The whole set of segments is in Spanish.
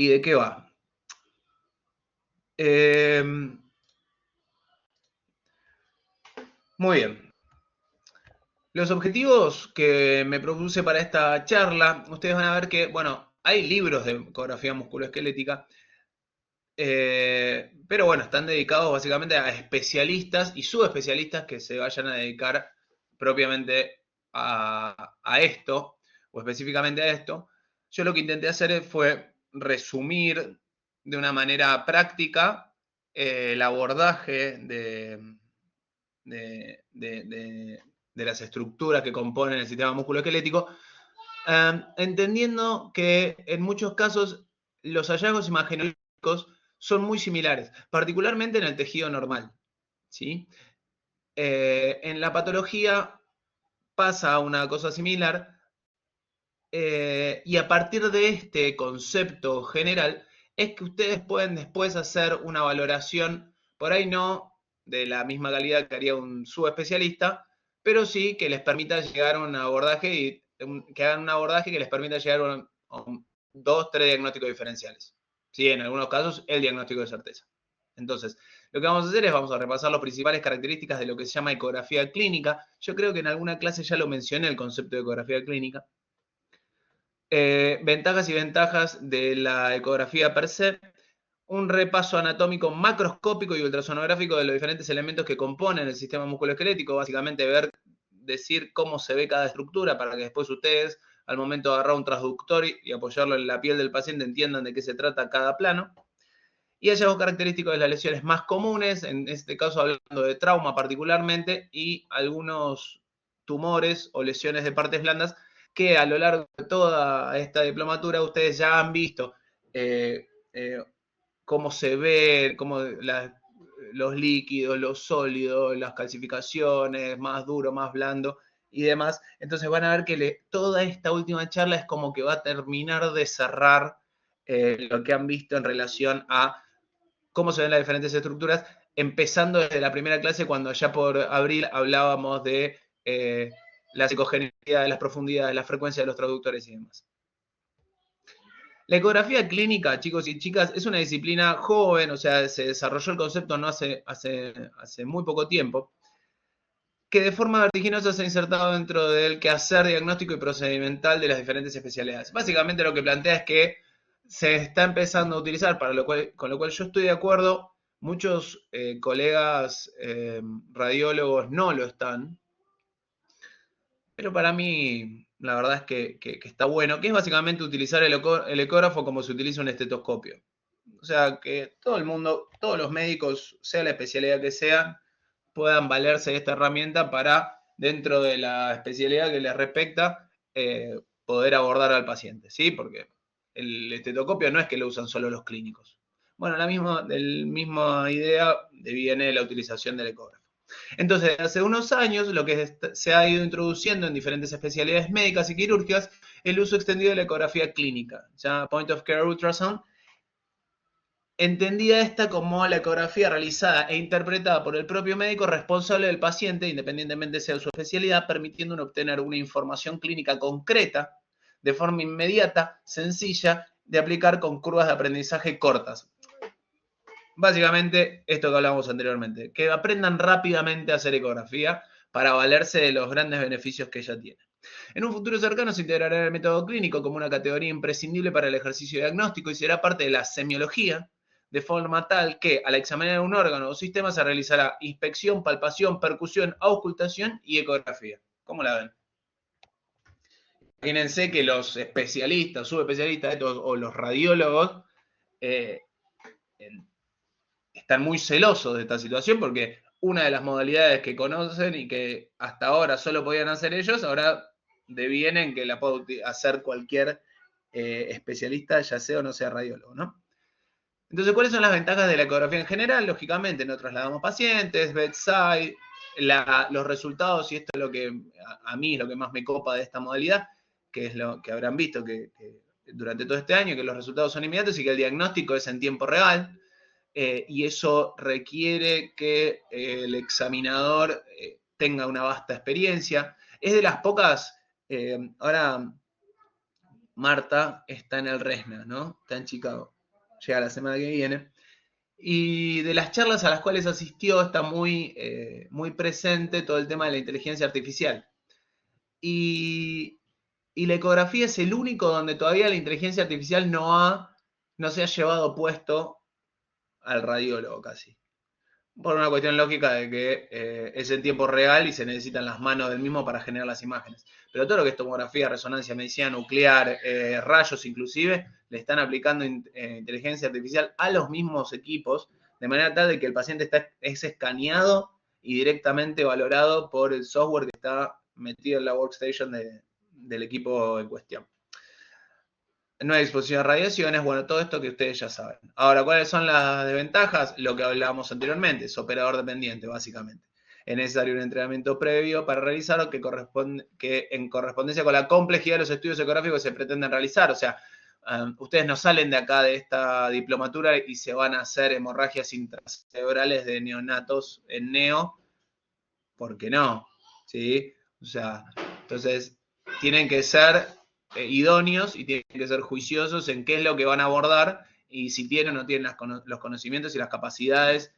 ¿Y de qué va? Eh, Muy bien. Los objetivos que me propuse para esta charla, ustedes van a ver que, bueno, hay libros de ecografía musculoesquelética, pero bueno, están dedicados básicamente a especialistas y subespecialistas que se vayan a dedicar propiamente a esto, o específicamente a esto. Yo lo que intenté hacer fue resumir de una manera práctica el abordaje de las estructuras que componen el sistema musculoesquelético, entendiendo que en muchos casos los hallazgos imagenológicos son muy similares, particularmente en el tejido normal, ¿sí? En la patología pasa una cosa similar, y a partir de este concepto general es que ustedes pueden después hacer una valoración, por ahí no de la misma calidad que haría un subespecialista, pero sí que les permita llegar a un abordaje y que hagan un abordaje que les permita llegar a dos, tres diagnósticos diferenciales. Sí, en algunos casos el diagnóstico de certeza. Entonces, lo que vamos a hacer es vamos a repasar las principales características de lo que se llama ecografía clínica. Yo creo que en alguna clase ya lo mencioné el concepto de ecografía clínica. Ventajas y ventajas de la ecografía per se, un repaso anatómico macroscópico y ultrasonográfico de los diferentes elementos que componen el sistema musculoesquelético, básicamente decir cómo se ve cada estructura para que después ustedes, al momento de agarrar un transductor y apoyarlo en la piel del paciente, entiendan de qué se trata cada plano. Y hallazgos característicos de las lesiones más comunes, en este caso hablando de trauma particularmente, y algunos tumores o lesiones de partes blandas que a lo largo de toda esta diplomatura ustedes ya han visto eh, eh, cómo se ve, los líquidos, los sólidos, las calcificaciones, más duro, más blando y demás. Entonces van a ver que toda esta última charla es como que va a terminar de cerrar lo que han visto en relación a cómo se ven las diferentes estructuras, empezando desde la primera clase cuando allá por abril hablábamos de la psicogenicidad, de las profundidades, la frecuencia de los traductores y demás. La ecografía clínica, chicos y chicas, es una disciplina joven, o sea, se desarrolló el concepto no hace muy poco tiempo, que de forma vertiginosa se ha insertado dentro del quehacer diagnóstico y procedimental de las diferentes especialidades. Básicamente lo que plantea es que se está empezando a utilizar, con lo cual yo estoy de acuerdo, muchos colegas radiólogos no lo están, pero para mí la verdad es que está bueno, que es básicamente utilizar el ecógrafo como se utiliza un estetoscopio. O sea, que todo el mundo, todos los médicos, sea la especialidad que sea, puedan valerse de esta herramienta para, dentro de la especialidad que les respecta, poder abordar al paciente, ¿sí? Porque el estetoscopio no es que lo usan solo los clínicos. Bueno, la misma idea viene la utilización del ecógrafo. Entonces, hace unos años, lo que se ha ido introduciendo en diferentes especialidades médicas y quirúrgicas, el uso extendido de la ecografía clínica, ya Point of Care Ultrasound, entendida esta como la ecografía realizada e interpretada por el propio médico responsable del paciente, independientemente sea su especialidad, permitiendo obtener una información clínica concreta, de forma inmediata, sencilla, de aplicar con curvas de aprendizaje cortas. Básicamente, esto que hablábamos anteriormente, que aprendan rápidamente a hacer ecografía para valerse de los grandes beneficios que ella tiene. En un futuro cercano se integrará el método clínico como una categoría imprescindible para el ejercicio diagnóstico y será parte de la semiología, de forma tal que al examinar un órgano o sistema se realizará inspección, palpación, percusión, auscultación y ecografía. ¿Cómo la ven? Imagínense que los especialistas, subespecialistas o los radiólogos eh, están muy celosos de esta situación porque una de las modalidades que conocen y que hasta ahora solo podían hacer ellos, ahora devienen que la puede hacer cualquier especialista, ya sea o no sea radiólogo, ¿no? Entonces, ¿cuáles son las ventajas de la ecografía en general? Lógicamente, no trasladamos pacientes, bedside, los resultados, y esto es lo que a mí es lo que más me copa de esta modalidad, que es lo que habrán visto que durante todo este año, que los resultados son inmediatos y que el diagnóstico es en tiempo real. Y eso requiere que el examinador tenga una vasta experiencia. Es de las pocas, ahora Marta está en el RESNA, ¿no? Está en Chicago. Llega la semana que viene. Y de las charlas a las cuales asistió está muy presente todo el tema de la inteligencia artificial. Y, y la ecografía es el único donde todavía la inteligencia artificial no se ha llevado puesto al radiólogo casi. Por una cuestión lógica de que es en tiempo real y se necesitan las manos del mismo para generar las imágenes. Pero todo lo que es tomografía, resonancia, medicina nuclear, rayos inclusive, le están aplicando inteligencia artificial a los mismos equipos, de manera tal de que el paciente es escaneado y directamente valorado por el software que está metido en la workstation del equipo en cuestión. No hay exposición a radiaciones, bueno, todo esto que ustedes ya saben. Ahora, ¿cuáles son las desventajas? Lo que hablábamos anteriormente, es operador dependiente, básicamente. Es necesario un entrenamiento previo para realizar o que en correspondencia con la complejidad de los estudios ecográficos que se pretenden realizar. O sea, ustedes no salen de acá de esta diplomatura y se van a hacer hemorragias intracerebrales de neonatos en neo, porque no, ¿sí? O sea, entonces tienen que ser idóneos y tienen que ser juiciosos en qué es lo que van a abordar y si tienen o no tienen los conocimientos y las capacidades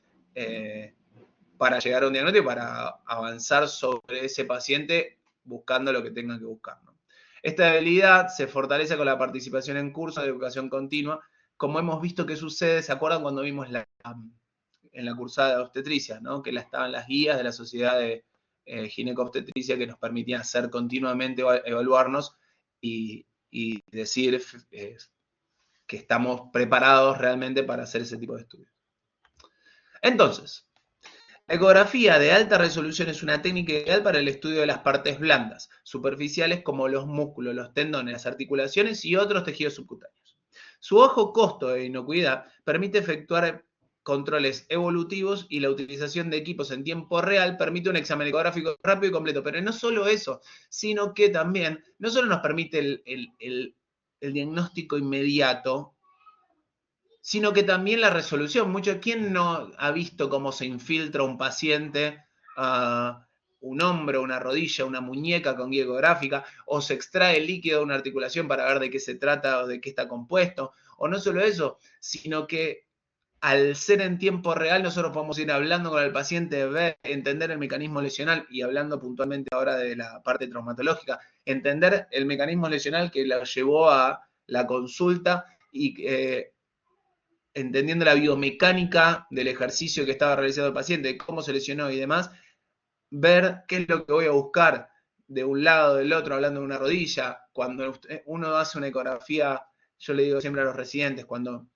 para llegar a un diagnóstico y para avanzar sobre ese paciente buscando lo que tengan que buscar, ¿no? Esta habilidad se fortalece con la participación en cursos de educación continua, como hemos visto que sucede. ¿Se acuerdan cuando vimos en la cursada de obstetricia, ¿no? Que estaban las guías de la sociedad de gineco-obstetricia que nos permitían hacer continuamente, evaluarnos y decir que estamos preparados realmente para hacer ese tipo de estudios? Entonces, la ecografía de alta resolución es una técnica ideal para el estudio de las partes blandas, superficiales como los músculos, los tendones, las articulaciones y otros tejidos subcutáneos. Su bajo costo de inocuidad permite efectuar controles evolutivos y la utilización de equipos en tiempo real permite un examen ecográfico rápido y completo. Pero no solo eso, sino que también no solo nos permite el diagnóstico inmediato, sino que también la resolución. ¿Quién no ha visto cómo se infiltra un paciente, un hombro, una rodilla, una muñeca con guía ecográfica, o se extrae el líquido de una articulación para ver de qué se trata o de qué está compuesto? O no solo eso, sino que al ser en tiempo real nosotros podemos ir hablando con el paciente, ver, entender el mecanismo lesional y hablando puntualmente ahora de la parte traumatológica, entender el mecanismo lesional que la llevó a la consulta y entendiendo la biomecánica del ejercicio que estaba realizando el paciente, cómo se lesionó y demás, ver qué es lo que voy a buscar de un lado, del otro, hablando de una rodilla. Cuando uno hace una ecografía, yo le digo siempre a los residentes, cuando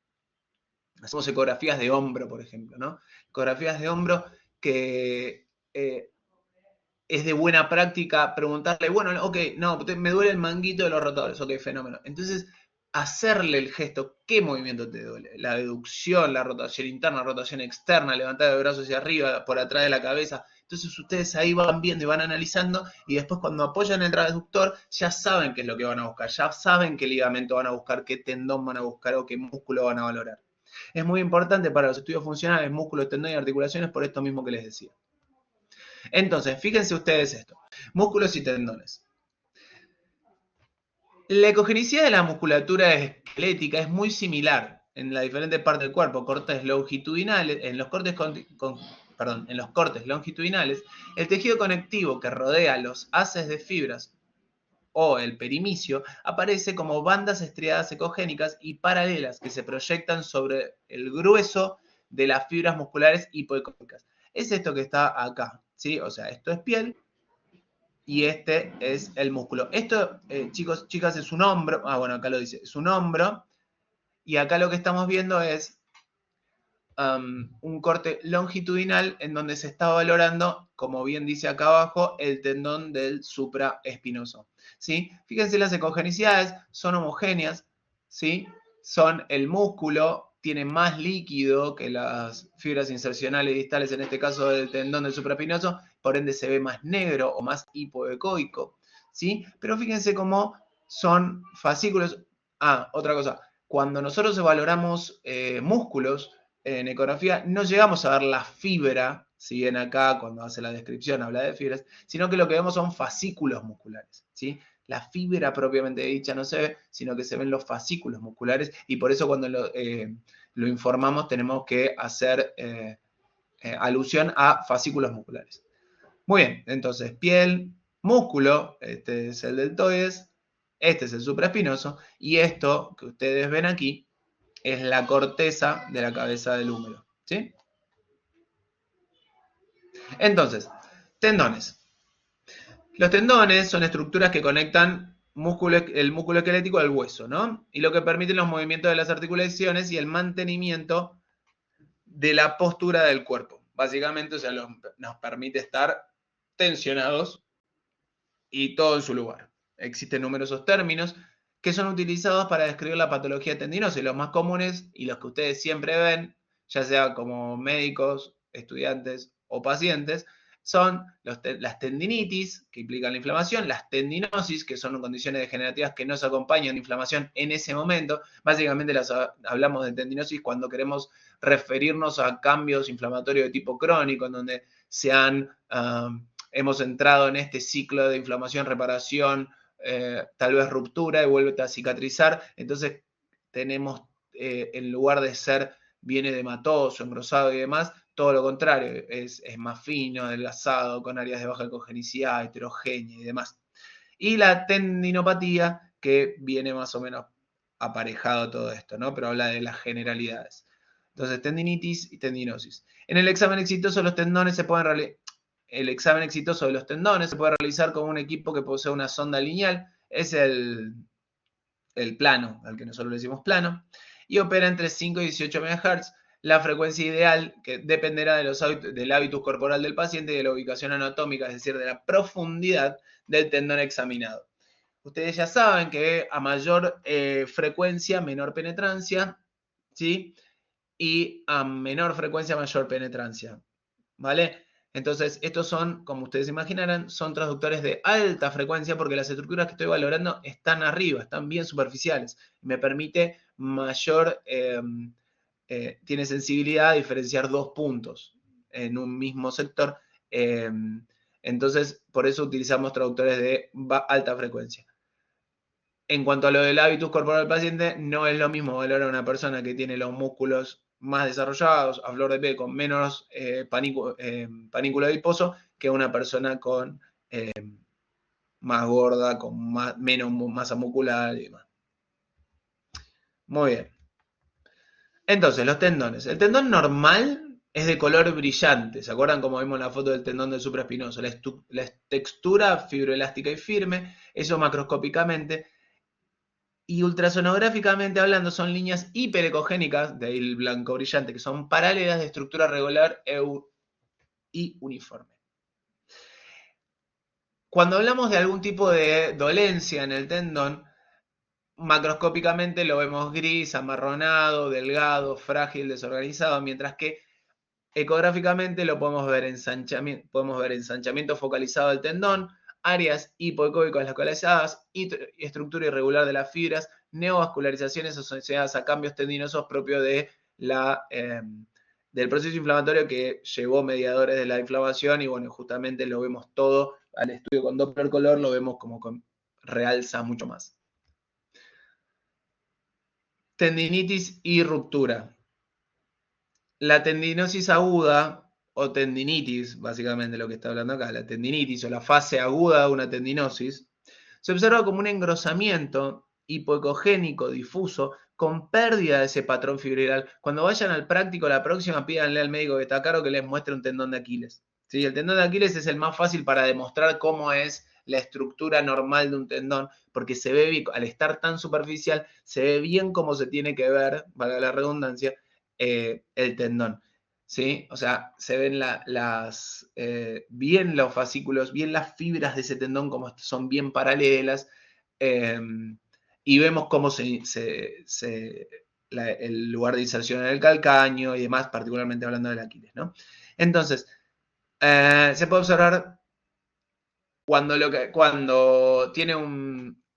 hacemos ecografías de hombro, por ejemplo, ¿no? Ecografías de hombro que es de buena práctica preguntarle, bueno, ok, no, me duele el manguito de los rotadores, ok, fenómeno. Entonces, hacerle el gesto, ¿qué movimiento te duele? La deducción, la rotación interna, rotación externa, levantar el brazo hacia arriba, por atrás de la cabeza. Entonces ustedes ahí van viendo y van analizando y después cuando apoyan el traductor ya saben qué es lo que van a buscar, ya saben qué ligamento van a buscar, qué tendón van a buscar o qué músculo van a valorar. Es muy importante para los estudios funcionales, músculos, tendón y articulaciones por esto mismo que les decía. Entonces, fíjense ustedes esto, músculos y tendones. La ecogenicidad de la musculatura esquelética es muy similar en las diferentes partes del cuerpo, cortes longitudinales, en los cortes longitudinales, el tejido conectivo que rodea los haces de fibras o el perimicio aparece como bandas estriadas ecogénicas y paralelas que se proyectan sobre el grueso de las fibras musculares hipoecógicas. Es esto que está acá, ¿sí? O sea, esto es piel y este es el músculo. Esto, chicos, chicas, es un hombro. Ah, bueno, acá lo dice, es un hombro. Y acá lo que estamos viendo es un corte longitudinal en donde se está valorando, como bien dice acá abajo, el tendón del supraespinoso, ¿sí? Fíjense, las ecogenicidades son homogéneas, ¿sí? Son el músculo, tiene más líquido que las fibras insercionales y distales, en este caso del tendón del supraespinoso, por ende se ve más negro o más hipoecoico, ¿sí? Pero fíjense cómo son fascículos. Ah, otra cosa, cuando nosotros valoramos músculos, en ecografía no llegamos a ver la fibra, si bien acá cuando hace la descripción habla de fibras, sino que lo que vemos son fascículos musculares, ¿sí? la fibra propiamente dicha no se ve, sino que se ven los fascículos musculares, y por eso cuando lo informamos tenemos que hacer alusión a fascículos musculares. Muy bien, entonces piel, músculo, este es el deltoides, este es el supraespinoso, y esto que ustedes ven aquí es la corteza de la cabeza del húmero, ¿sí? Entonces, tendones. Los tendones son estructuras que conectan el músculo esquelético al hueso, ¿no? Y lo que permite los movimientos de las articulaciones y el mantenimiento de la postura del cuerpo. Básicamente, o sea, nos permite estar tensionados y todo en su lugar. Existen numerosos términos que son utilizados para describir la patología tendinosa, y los más comunes y los que ustedes siempre ven, ya sea como médicos, estudiantes o pacientes, son las tendinitis, que implican la inflamación, las tendinosis, que son condiciones degenerativas que no se acompañan de inflamación en ese momento. Básicamente hablamos de tendinosis cuando queremos referirnos a cambios inflamatorios de tipo crónico, en donde hemos entrado en este ciclo de inflamación, reparación, tal vez ruptura y vuelve a cicatrizar. Entonces tenemos, en lugar de ser bien edematoso, engrosado y demás, todo lo contrario, es más fino, adelgazado, con áreas de baja congenicidad, heterogénea y demás. Y la tendinopatía, que viene más o menos aparejado a todo esto, ¿no? Pero habla de las generalidades. Entonces, tendinitis y tendinosis. En el examen exitoso, los tendones se pueden realizar. El examen exitoso de los tendones se puede realizar con un equipo que posee una sonda lineal, es el plano, al que nosotros le decimos plano, y opera entre 5 y 18 MHz. La frecuencia ideal, que dependerá del hábitus corporal del paciente y de la ubicación anatómica, es decir, de la profundidad del tendón examinado. Ustedes ya saben que a mayor frecuencia, menor penetrancia, ¿sí? Y a menor frecuencia, mayor penetrancia, ¿vale? Entonces, estos son, como ustedes imaginarán, son transductores de alta frecuencia porque las estructuras que estoy valorando están arriba, están bien superficiales. Me permite tiene sensibilidad a diferenciar dos puntos en un mismo sector. Entonces, por eso utilizamos traductores de alta frecuencia. En cuanto a lo del hábitus corporal del paciente, no es lo mismo valorar a una persona que tiene los músculos más desarrollados, a flor de piel, con menos panículo adiposo, que una persona con más gorda, con menos masa muscular y demás. Muy bien. Entonces, los tendones. El tendón normal es de color brillante. ¿Se acuerdan cómo vimos la foto del tendón del supraespinoso? La textura fibroelástica y firme, eso macroscópicamente. Y ultrasonográficamente hablando, son líneas hiperecogénicas, de ahí el blanco brillante, que son paralelas de estructura regular y uniforme. Cuando hablamos de algún tipo de dolencia en el tendón, macroscópicamente lo vemos gris, amarronado, delgado, frágil, desorganizado, mientras que ecográficamente lo podemos ver ensanchamiento focalizado del tendón, áreas hipoecóicas localizadas, estructura irregular de las fibras, neovascularizaciones asociadas a cambios tendinosos propios de del proceso inflamatorio que llevó mediadores de la inflamación, y bueno, justamente lo vemos todo al estudio con Doppler color, lo vemos como realza mucho más. Tendinitis y ruptura. La tendinosis aguda, o tendinitis, básicamente lo que está hablando acá, la tendinitis o la fase aguda de una tendinosis, se observa como un engrosamiento hipoecogénico difuso con pérdida de ese patrón fibrilar. Cuando vayan al práctico, la próxima, pídanle al médico que está a cargo que les muestre un tendón de Aquiles. ¿Sí? El tendón de Aquiles es el más fácil para demostrar cómo es la estructura normal de un tendón, porque se ve bien, al estar tan superficial, se ve bien cómo se tiene que ver, valga la redundancia, el tendón. ¿Sí? O sea, se ven bien los fascículos, bien las fibras de ese tendón, como son bien paralelas, y vemos cómo el lugar de inserción en el calcáneo y demás, particularmente hablando del Aquiles, ¿no? Entonces, se puede observar cuando tiene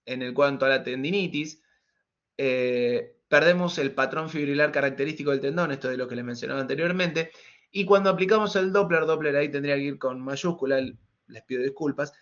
en cuanto a la tendinitis, perdemos el patrón fibrilar característico del tendón, esto es de lo que les mencionaba anteriormente, y cuando aplicamos el Doppler ahí tendría que ir con mayúscula, les pido disculpas,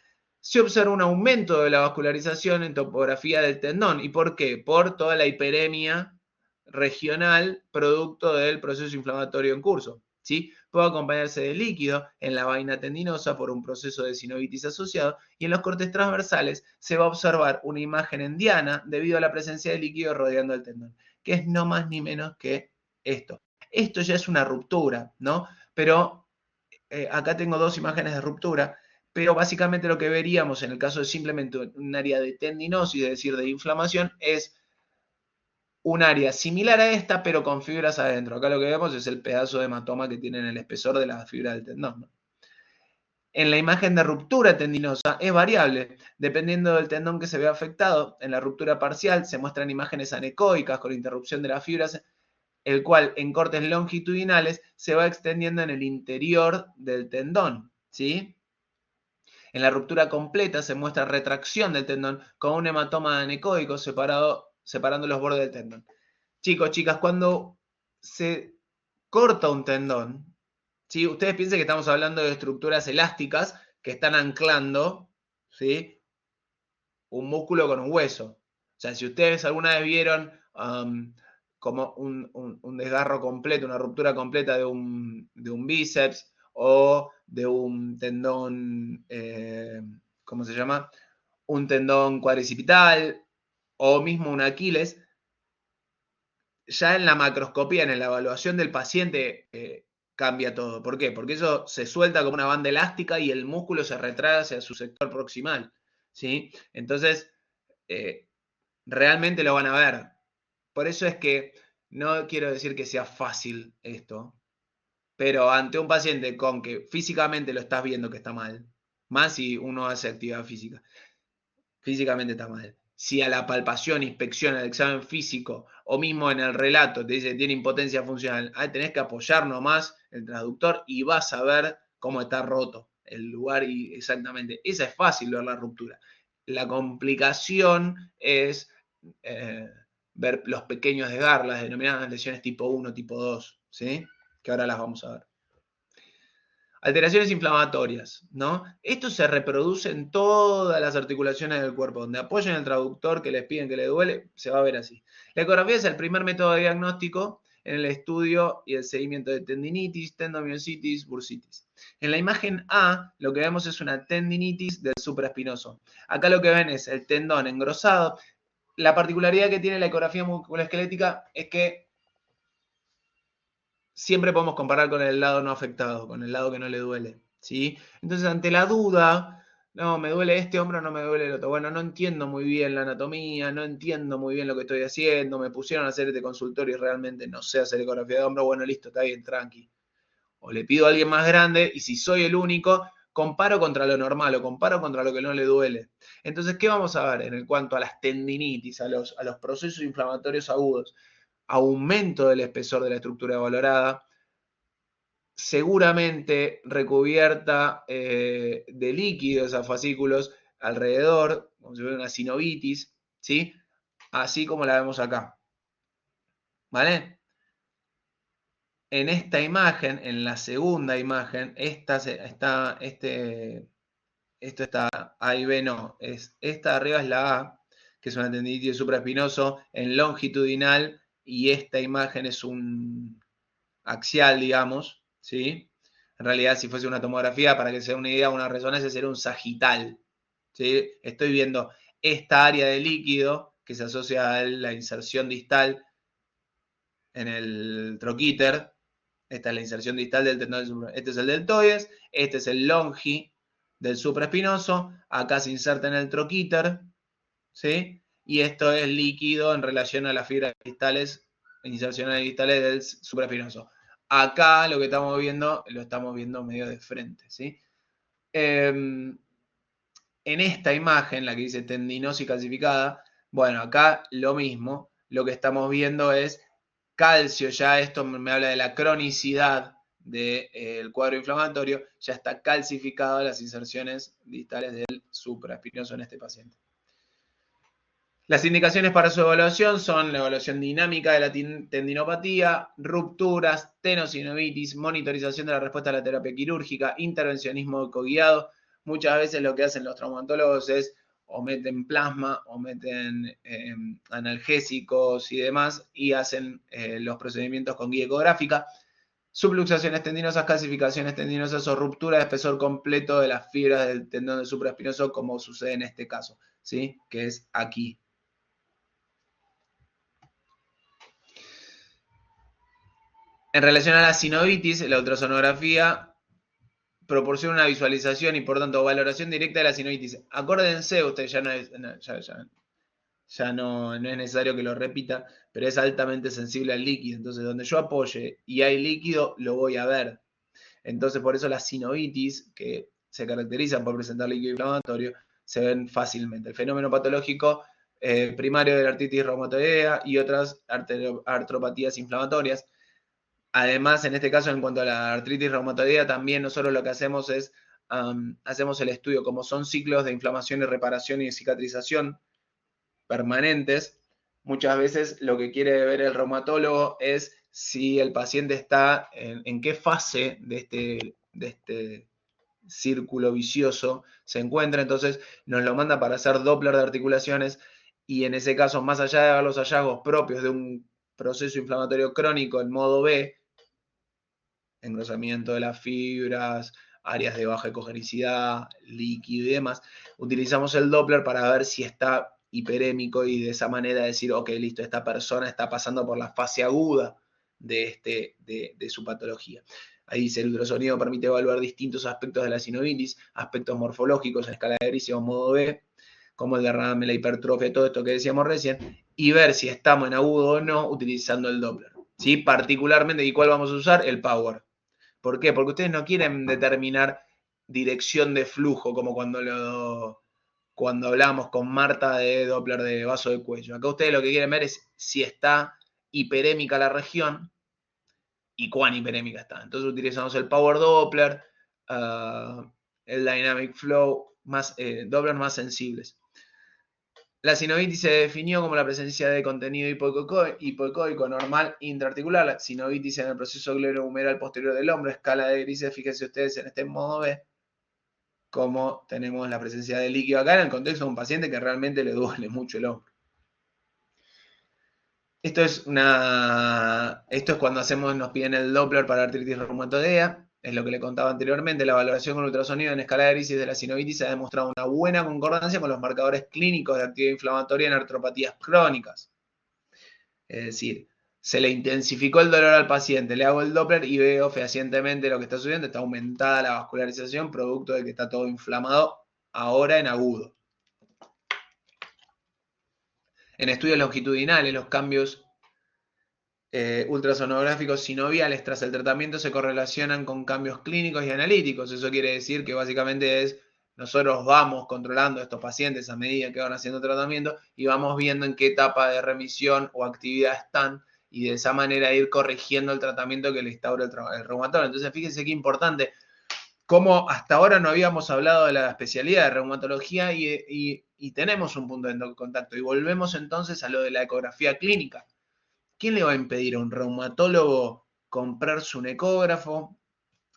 se observa un aumento de la vascularización en topografía del tendón. ¿Y por qué? Por toda la hiperemia regional producto del proceso inflamatorio en curso. ¿Sí? Puede acompañarse de líquido en la vaina tendinosa por un proceso de sinovitis asociado, y en los cortes transversales se va a observar una imagen en diana debido a la presencia de líquido rodeando el tendón, que es no más ni menos que esto. Esto ya es una ruptura, ¿no? Pero acá tengo dos imágenes de ruptura, pero básicamente lo que veríamos en el caso de simplemente un área de tendinosis, es decir, de inflamación, es un área similar a esta, pero con fibras adentro. Acá lo que vemos es el pedazo de hematoma que tiene en el espesor de la fibra del tendón, ¿no? En la imagen de ruptura tendinosa es variable, dependiendo del tendón que se vea afectado. En la ruptura parcial se muestran imágenes anecoicas con interrupción de las fibras, el cual en cortes longitudinales se va extendiendo en el interior del tendón, ¿sí? En la ruptura completa se muestra retracción del tendón con un hematoma anecoico separando los bordes del tendón. Chicos, chicas, cuando se corta un tendón, ¿sí? Ustedes piensen que estamos hablando de estructuras elásticas que están anclando, ¿sí?, un músculo con un hueso. O sea, si ustedes alguna vez vieron como un desgarro completo, una ruptura completa de un bíceps o de un tendón, ¿cómo se llama? Un tendón cuadricipital o mismo un Aquiles, ya en la macroscopía, en la evaluación del paciente, cambia todo. ¿Por qué? Porque eso se suelta como una banda elástica y el músculo se retrae hacia su sector proximal, ¿sí? Entonces, realmente lo van a ver. Por eso es que no quiero decir que sea fácil esto, pero ante un paciente con que físicamente lo estás viendo que está mal, más si uno hace actividad física, físicamente está mal. Si a la palpación, inspección, al examen físico o mismo en el relato te dice que tiene impotencia funcional, ahí tenés que apoyar nomás el transductor y vas a ver cómo está roto el lugar y exactamente. Esa es fácil ver la ruptura. La complicación es ver los pequeños desgarros, las denominadas lesiones tipo 1, tipo 2, ¿sí? Que ahora las vamos a ver. Alteraciones inflamatorias, ¿no? Esto se reproduce en todas las articulaciones del cuerpo. Donde apoyen el traductor, que les piden que le duele, se va a ver así. La ecografía es el primer método de diagnóstico en el estudio y el seguimiento de tendinitis, tendomiositis, bursitis. En la imagen A, lo que vemos es una tendinitis del supraespinoso. Acá lo que ven es el tendón engrosado. La particularidad que tiene la ecografía musculoesquelética es que siempre podemos comparar con el lado no afectado, con el lado que no le duele, ¿sí? Entonces, ante la duda, no, me duele este hombro, no me duele el otro. Bueno, no entiendo muy bien la anatomía, no entiendo muy bien lo que estoy haciendo, me pusieron a hacer este consultorio y realmente no sé hacer ecografía de hombro. Bueno, listo, está bien, tranqui. O le pido a alguien más grande y si soy el único, comparo contra lo normal o comparo contra lo que no le duele. Entonces, ¿qué vamos a ver en cuanto a las tendinitis, a los procesos inflamatorios agudos? Aumento del espesor de la estructura valorada, seguramente recubierta de líquidos a fascículos alrededor, como si fuera una sinovitis, ¿sí? Así como la vemos acá. ¿Vale? En esta imagen, en la segunda imagen, esto está A y B, no. Esta de arriba es la A, que es una tendinitis supraespinoso en longitudinal, y esta imagen es un axial, digamos, ¿sí? En realidad, si fuese una tomografía, para que se dé una idea, una resonancia sería un sagital, ¿sí? Estoy viendo esta área de líquido que se asocia a la inserción distal en el troquíter. Esta es la inserción distal del tendón. Este es el deltoides, este es el longi del supraespinoso. Acá se inserta en el troquíter, ¿sí? Y esto es líquido en relación a las fibras distales, insercionales distales del supraespinoso. Acá lo que estamos viendo, lo estamos viendo medio de frente, ¿sí? En esta imagen, la que dice tendinosis calcificada, bueno, acá lo mismo, lo que estamos viendo es calcio, ya esto me habla de la cronicidad del cuadro inflamatorio, ya está calcificado las inserciones distales del supraespinoso en este paciente. Las indicaciones para su evaluación son la evaluación dinámica de la tendinopatía, rupturas, tenosinovitis, monitorización de la respuesta a la terapia quirúrgica, intervencionismo ecoguiado, muchas veces lo que hacen los traumatólogos es o meten plasma o meten analgésicos y demás y hacen los procedimientos con guía ecográfica. Subluxaciones tendinosas, calcificaciones tendinosas o ruptura de espesor completo de las fibras del tendón del supraespinoso, como sucede en este caso, ¿sí? Que es aquí. En relación a la sinovitis, la ultrasonografía proporciona una visualización y por tanto valoración directa de la sinovitis. Acuérdense, ustedes ya no es necesario que lo repita, pero es altamente sensible al líquido. Entonces, donde yo apoye y hay líquido, lo voy a ver. Entonces, por eso las sinovitis, que se caracterizan por presentar líquido inflamatorio, se ven fácilmente. El fenómeno patológico primario de la artritis reumatoidea y otras artropatías inflamatorias. Además, en este caso, en cuanto a la artritis reumatoidea, también nosotros lo que hacemos es, hacemos el estudio, como son ciclos de inflamación y reparación y de cicatrización permanentes, muchas veces lo que quiere ver el reumatólogo es si el paciente está en qué fase de este círculo vicioso se encuentra, entonces nos lo manda para hacer Doppler de articulaciones y en ese caso, más allá de ver los hallazgos propios de un proceso inflamatorio crónico en modo B, engrosamiento de las fibras, áreas de baja ecogenicidad, líquido y demás, utilizamos el Doppler para ver si está hiperémico y de esa manera decir, ok, listo, esta persona está pasando por la fase aguda de su patología. Ahí dice, el ultrasonido permite evaluar distintos aspectos de la sinovitis, aspectos morfológicos en escala de Grise o modo B, como el derrame, la hipertrofia, todo esto que decíamos recién, y ver si estamos en agudo o no utilizando el Doppler. ¿Sí? Particularmente, ¿y cuál vamos a usar? El Power. ¿Por qué? Porque ustedes no quieren determinar dirección de flujo, como cuando hablamos con Marta de Doppler de vaso de cuello. Acá ustedes lo que quieren ver es si está hiperémica la región y cuán hiperémica está. Entonces utilizamos el Power Doppler, el Dynamic Flow, Doppler más sensibles. La sinovitis se definió como la presencia de contenido hipoecoico normal intraarticular. La sinovitis en el proceso glenohumeral posterior del hombro, escala de Grise, fíjense ustedes en este modo B, como tenemos la presencia de líquido acá en el contexto de un paciente que realmente le duele mucho el hombro. Esto es cuando nos piden el Doppler para artritis reumatoidea. Es lo que le contaba anteriormente, la valoración con ultrasonido en escala de Grise de la sinovitis ha demostrado una buena concordancia con los marcadores clínicos de actividad inflamatoria en artropatías crónicas. Es decir, se le intensificó el dolor al paciente, le hago el Doppler y veo fehacientemente lo que está sucediendo, está aumentada la vascularización, producto de que está todo inflamado ahora en agudo. En estudios longitudinales, los cambios ultrasonográficos sinoviales tras el tratamiento se correlacionan con cambios clínicos y analíticos. Eso quiere decir que básicamente nosotros vamos controlando a estos pacientes a medida que van haciendo tratamiento y vamos viendo en qué etapa de remisión o actividad están y de esa manera ir corrigiendo el tratamiento que le instaura el reumatólogo. Entonces fíjense qué importante, cómo hasta ahora no habíamos hablado de la especialidad de reumatología y tenemos un punto de contacto. Y volvemos entonces a lo de la ecografía clínica. ¿Quién le va a impedir a un reumatólogo comprarse un ecógrafo,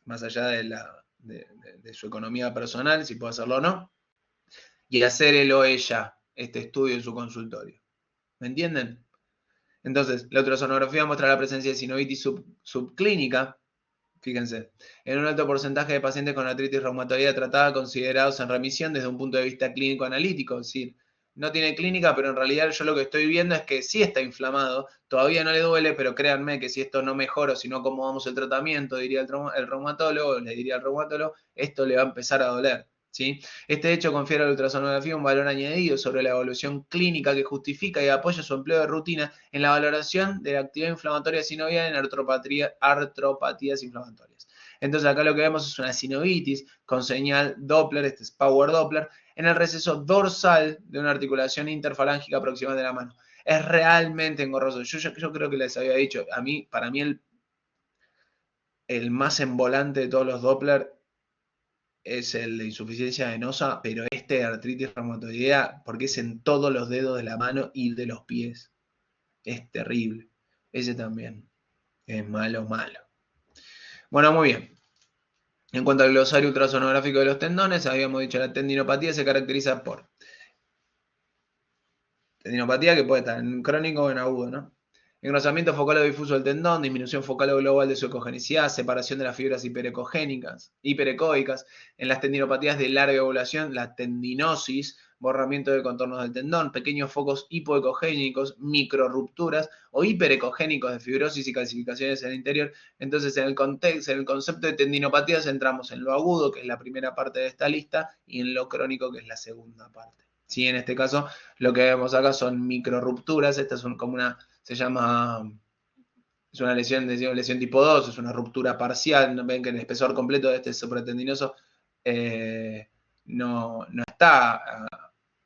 más allá de su economía personal, si puede hacerlo o no, y hacer él o ella este estudio en su consultorio? ¿Me entienden? Entonces, la ultrasonografía muestra la presencia de sinovitis subclínica, fíjense, en un alto porcentaje de pacientes con artritis reumatoidea tratada considerados en remisión desde un punto de vista clínico analítico, es decir, no tiene clínica, pero en realidad yo lo que estoy viendo es que sí está inflamado, todavía no le duele, pero créanme que si esto no mejora, si no acomodamos el tratamiento, diría el reumatólogo, le diría al reumatólogo, esto le va a empezar a doler. ¿Sí? Este hecho confiere a la ultrasonografía un valor añadido sobre la evaluación clínica que justifica y apoya su empleo de rutina en la valoración de la actividad inflamatoria sinovial en artropatías inflamatorias. Entonces acá lo que vemos es una sinovitis con señal Doppler, este es Power Doppler, en el receso dorsal de una articulación interfalángica proximal de la mano. Es realmente engorroso. Yo creo que les había dicho, para mí el más embolante de todos los Doppler es el de insuficiencia venosa, pero este de artritis reumatoidea, porque es en todos los dedos de la mano y de los pies. Es terrible. Ese también es malo, malo. Bueno, muy bien. En cuanto al glosario ultrasonográfico de los tendones, habíamos dicho la tendinopatía se caracteriza por tendinopatía que puede estar en crónico o en agudo, ¿no? Engrosamiento focal o difuso del tendón, disminución focal o global de su ecogenicidad, separación de las fibras hiperecóicas. En las tendinopatías de larga ovulación, la tendinosis, borramiento de contornos del tendón, pequeños focos hipoecogénicos, microrupturas o hiperecogénicos de fibrosis y calcificaciones en el interior. Entonces, en el concepto de tendinopatías entramos en lo agudo, que es la primera parte de esta lista, y en lo crónico, que es la segunda parte. Sí, en este caso, lo que vemos acá son microrupturas. Esta es como una, se llama, es una lesión tipo 2, es una ruptura parcial. Ven que el espesor completo de este supratendinoso no está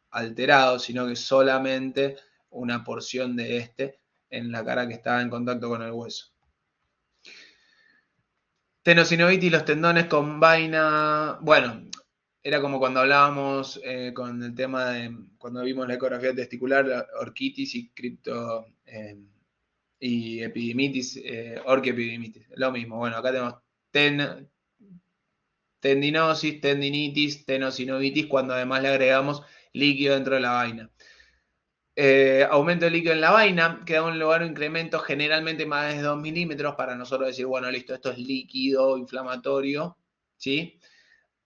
alterado, sino que solamente una porción de este en la cara que está en contacto con el hueso. Tenosinovitis, los tendones con vaina, bueno, era como cuando hablábamos con el tema de, cuando vimos la ecografía testicular, la orquitis y y epidimitis, orquiepidimitis, lo mismo. Bueno, acá tenemos tendinosis, tendinitis, tenosinovitis, cuando además le agregamos líquido dentro de la vaina. Aumento de líquido en la vaina, que da un lugar a un incremento generalmente más de 2 milímetros para nosotros decir, bueno, listo, esto es líquido inflamatorio, ¿sí?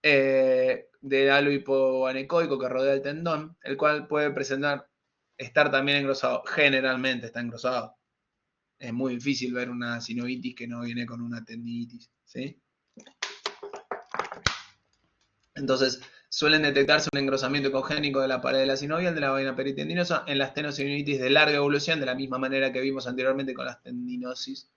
Del halo hipoanecoico que rodea el tendón, el cual puede estar también engrosado, generalmente está engrosado. Es muy difícil ver una sinovitis que no viene con una tendinitis, ¿sí? Entonces, suelen detectarse un engrosamiento ecogénico de la pared de la sinovial de la vaina peritendinosa en las tenosinovitis de larga evolución, de la misma manera que vimos anteriormente con las tendinosis.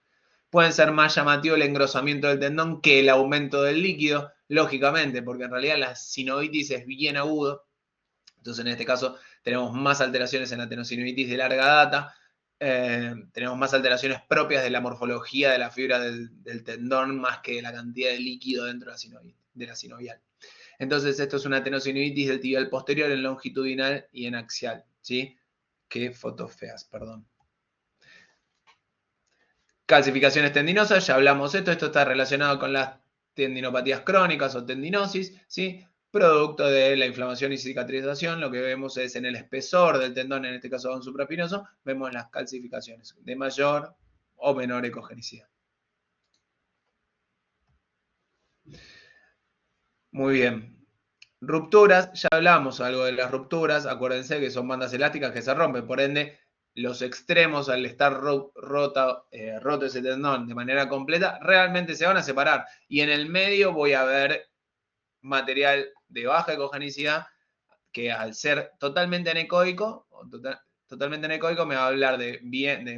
Pueden ser más llamativo el engrosamiento del tendón que el aumento del líquido, lógicamente, porque en realidad la sinovitis es bien agudo. Entonces, en este caso, tenemos más alteraciones en la tenosinovitis de larga data, tenemos más alteraciones propias de la morfología de la fibra del tendón, más que de la cantidad de líquido dentro de la sinovial. Entonces, esto es una tenosinovitis del tibial posterior en longitudinal y en axial, ¿sí? Qué fotos feas, perdón. Calcificaciones tendinosas, ya hablamos esto está relacionado con las tendinopatías crónicas o tendinosis, ¿sí? Producto de la inflamación y cicatrización, lo que vemos es en el espesor del tendón, en este caso don suprapinoso, vemos las calcificaciones de mayor o menor ecogenicidad. Muy bien. Rupturas, ya hablamos algo de las rupturas, acuérdense que son bandas elásticas que se rompen, por ende, los extremos al estar roto ese tendón de manera completa, realmente se van a separar. Y en el medio voy a ver material de baja ecogenicidad que al ser totalmente anecoico, me va a hablar de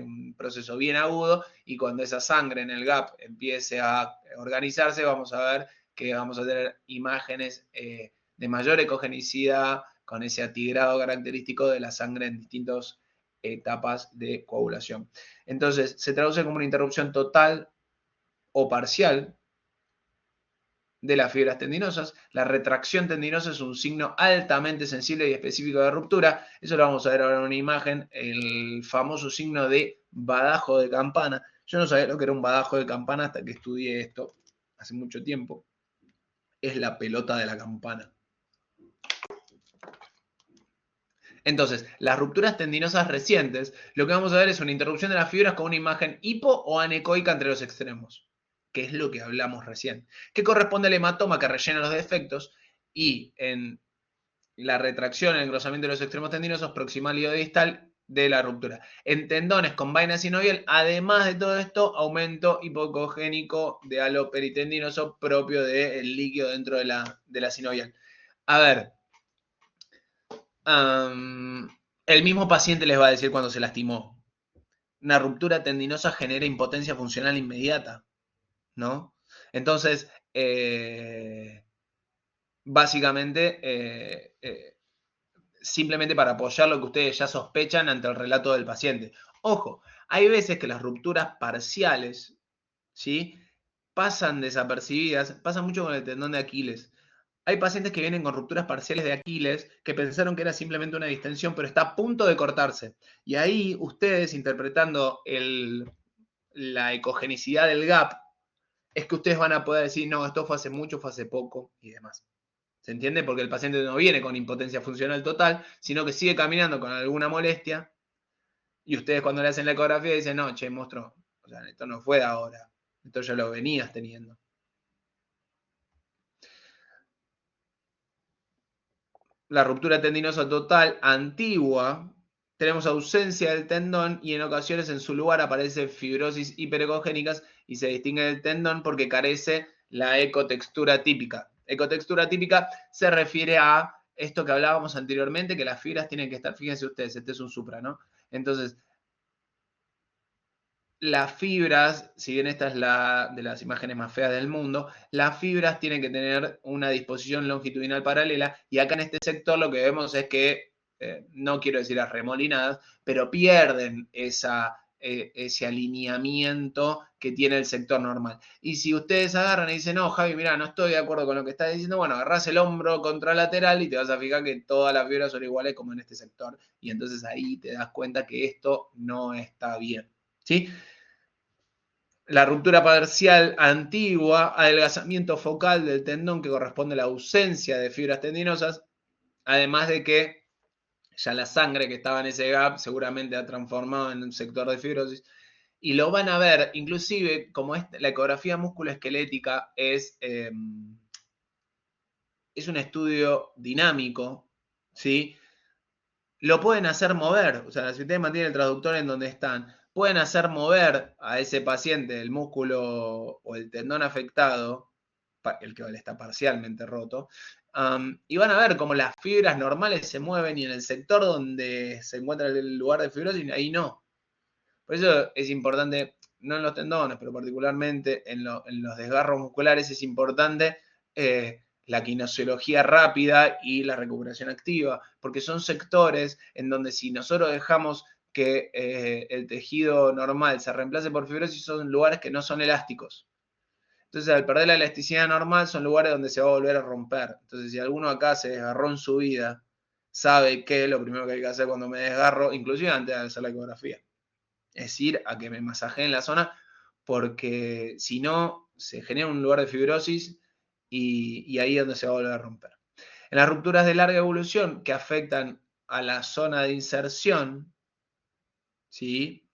un proceso bien agudo, y cuando esa sangre en el gap empiece a organizarse, vamos a ver que vamos a tener imágenes de mayor ecogenicidad con ese atigrado característico de la sangre en distintas etapas de coagulación. Entonces, se traduce como una interrupción total o parcial de las fibras tendinosas. La retracción tendinosa es un signo altamente sensible y específico de ruptura. Eso lo vamos a ver ahora en una imagen, el famoso signo de badajo de campana. Yo no sabía lo que era un badajo de campana hasta que estudié esto hace mucho tiempo. Es la pelota de la campana. Entonces, las rupturas tendinosas recientes, lo que vamos a ver es una interrupción de las fibras con una imagen hipo o anecoica entre los extremos, que es lo que hablamos recién, que corresponde al hematoma que rellena los defectos, y en la retracción, el engrosamiento de los extremos tendinosos proximal y distal de la ruptura. En tendones con vaina sinovial, además de todo esto, aumento hipocogénico de halo peritendinoso propio del líquido dentro de la sinovial. A ver, el mismo paciente les va a decir cuando se lastimó. Una ruptura tendinosa genera impotencia funcional inmediata, ¿no? Entonces, básicamente, simplemente para apoyar lo que ustedes ya sospechan ante el relato del paciente. Ojo, hay veces que las rupturas parciales, ¿sí?, pasan desapercibidas, pasa mucho con el tendón de Aquiles. Hay pacientes que vienen con rupturas parciales de Aquiles que pensaron que era simplemente una distensión, pero está a punto de cortarse. Y ahí ustedes, interpretando la ecogenicidad del gap, es que ustedes van a poder decir, no, esto fue hace mucho, fue hace poco y demás. ¿Se entiende? Porque el paciente no viene con impotencia funcional total, sino que sigue caminando con alguna molestia y ustedes cuando le hacen la ecografía dicen, no, che, monstruo, o sea, esto no fue de ahora, esto ya lo venías teniendo. La ruptura tendinosa total antigua, tenemos ausencia del tendón y en ocasiones en su lugar aparece fibrosis hiperecogénicas y se distingue del tendón porque carece la ecotextura típica. Ecotextura típica se refiere a esto que hablábamos anteriormente, que las fibras tienen que estar, fíjense ustedes, este es un supra, ¿no? Entonces, las fibras, si bien esta es la de las imágenes más feas del mundo, las fibras tienen que tener una disposición longitudinal paralela y acá en este sector lo que vemos es que, no quiero decir arremolinadas, pero pierden ese alineamiento que tiene el sector normal. Y si ustedes agarran y dicen, no, Javi, mira, no estoy de acuerdo con lo que estás diciendo, bueno, agarrás el hombro contralateral y te vas a fijar que todas las fibras son iguales como en este sector. Y entonces ahí te das cuenta que esto no está bien. ¿Sí? La ruptura parcial antigua, adelgazamiento focal del tendón que corresponde a la ausencia de fibras tendinosas, además de que ya la sangre que estaba en ese gap seguramente ha transformado en un sector de fibrosis. Y lo van a ver, inclusive, como la ecografía musculoesquelética es un estudio dinámico, ¿sí? Lo pueden hacer mover, o sea, si ustedes mantienen el traductor en donde están, pueden hacer mover a ese paciente el músculo o el tendón afectado, el que está parcialmente roto, y van a ver cómo las fibras normales se mueven y en el sector donde se encuentra el lugar de fibrosis, ahí no. Por eso es importante, no en los tendones, pero particularmente en los desgarros musculares, es importante la kinesiología rápida y la recuperación activa, porque son sectores en donde si nosotros dejamos que el tejido normal se reemplace por fibrosis, son lugares que no son elásticos. Entonces, al perder la elasticidad normal, son lugares donde se va a volver a romper. Entonces, si alguno acá se desgarró en su vida, sabe que lo primero que hay que hacer cuando me desgarro, inclusive antes de hacer la ecografía, es ir a que me masajeen la zona, porque si no, se genera un lugar de fibrosis y ahí es donde se va a volver a romper. En las rupturas de larga evolución que afectan a la zona de inserción, ¿sí?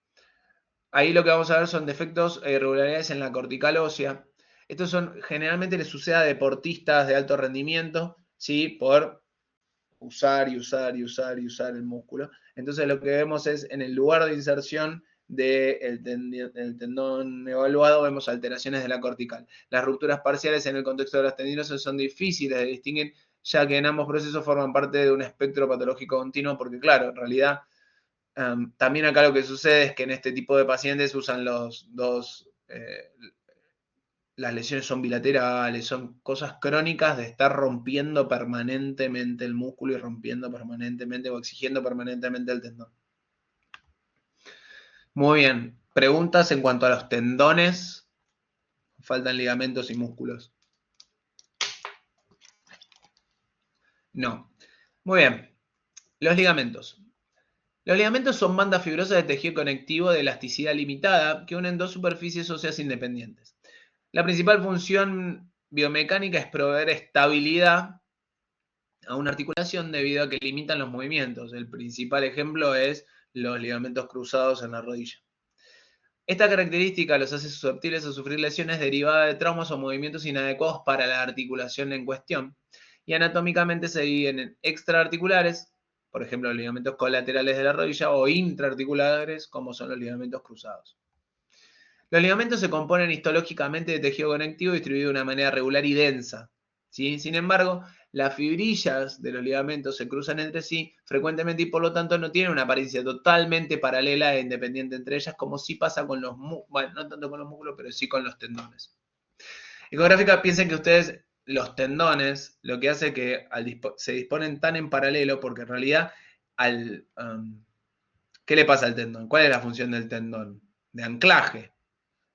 Ahí lo que vamos a ver son defectos e irregularidades en la cortical ósea. Estos son, generalmente les sucede a deportistas de alto rendimiento, ¿sí? Por usar y usar y usar y usar el músculo. Entonces lo que vemos es en el lugar de inserción del tendón evaluado vemos alteraciones de la cortical. Las rupturas parciales en el contexto de las tendinosis son difíciles de distinguir, ya que en ambos procesos forman parte de un espectro patológico continuo, porque claro, en realidad también acá lo que sucede es que en este tipo de pacientes usan los dos, las lesiones son bilaterales, son cosas crónicas de estar rompiendo permanentemente el músculo y rompiendo permanentemente o exigiendo permanentemente el tendón. Muy bien. Preguntas en cuanto a los tendones. Faltan ligamentos y músculos. No. Muy bien. Los ligamentos. Los ligamentos son bandas fibrosas de tejido conectivo de elasticidad limitada que unen dos superficies óseas independientes. La principal función biomecánica es proveer estabilidad a una articulación debido a que limitan los movimientos. El principal ejemplo es los ligamentos cruzados en la rodilla. Esta característica los hace susceptibles a sufrir lesiones derivadas de traumas o movimientos inadecuados para la articulación en cuestión. Y anatómicamente se dividen en extraarticulares, por ejemplo, los ligamentos colaterales de la rodilla, o intraarticulares, como son los ligamentos cruzados. Los ligamentos se componen histológicamente de tejido conectivo distribuido de una manera regular y densa. ¿Sí? Sin embargo, las fibrillas de los ligamentos se cruzan entre sí frecuentemente y por lo tanto no tienen una apariencia totalmente paralela e independiente entre ellas, como sí pasa con los músculos, bueno, no tanto con los músculos, pero sí con los tendones. Ecográfica, piensen que ustedes, los tendones, lo que hace que se disponen tan en paralelo, porque en realidad, ¿qué le pasa al tendón? ¿Cuál es la función del tendón? De anclaje.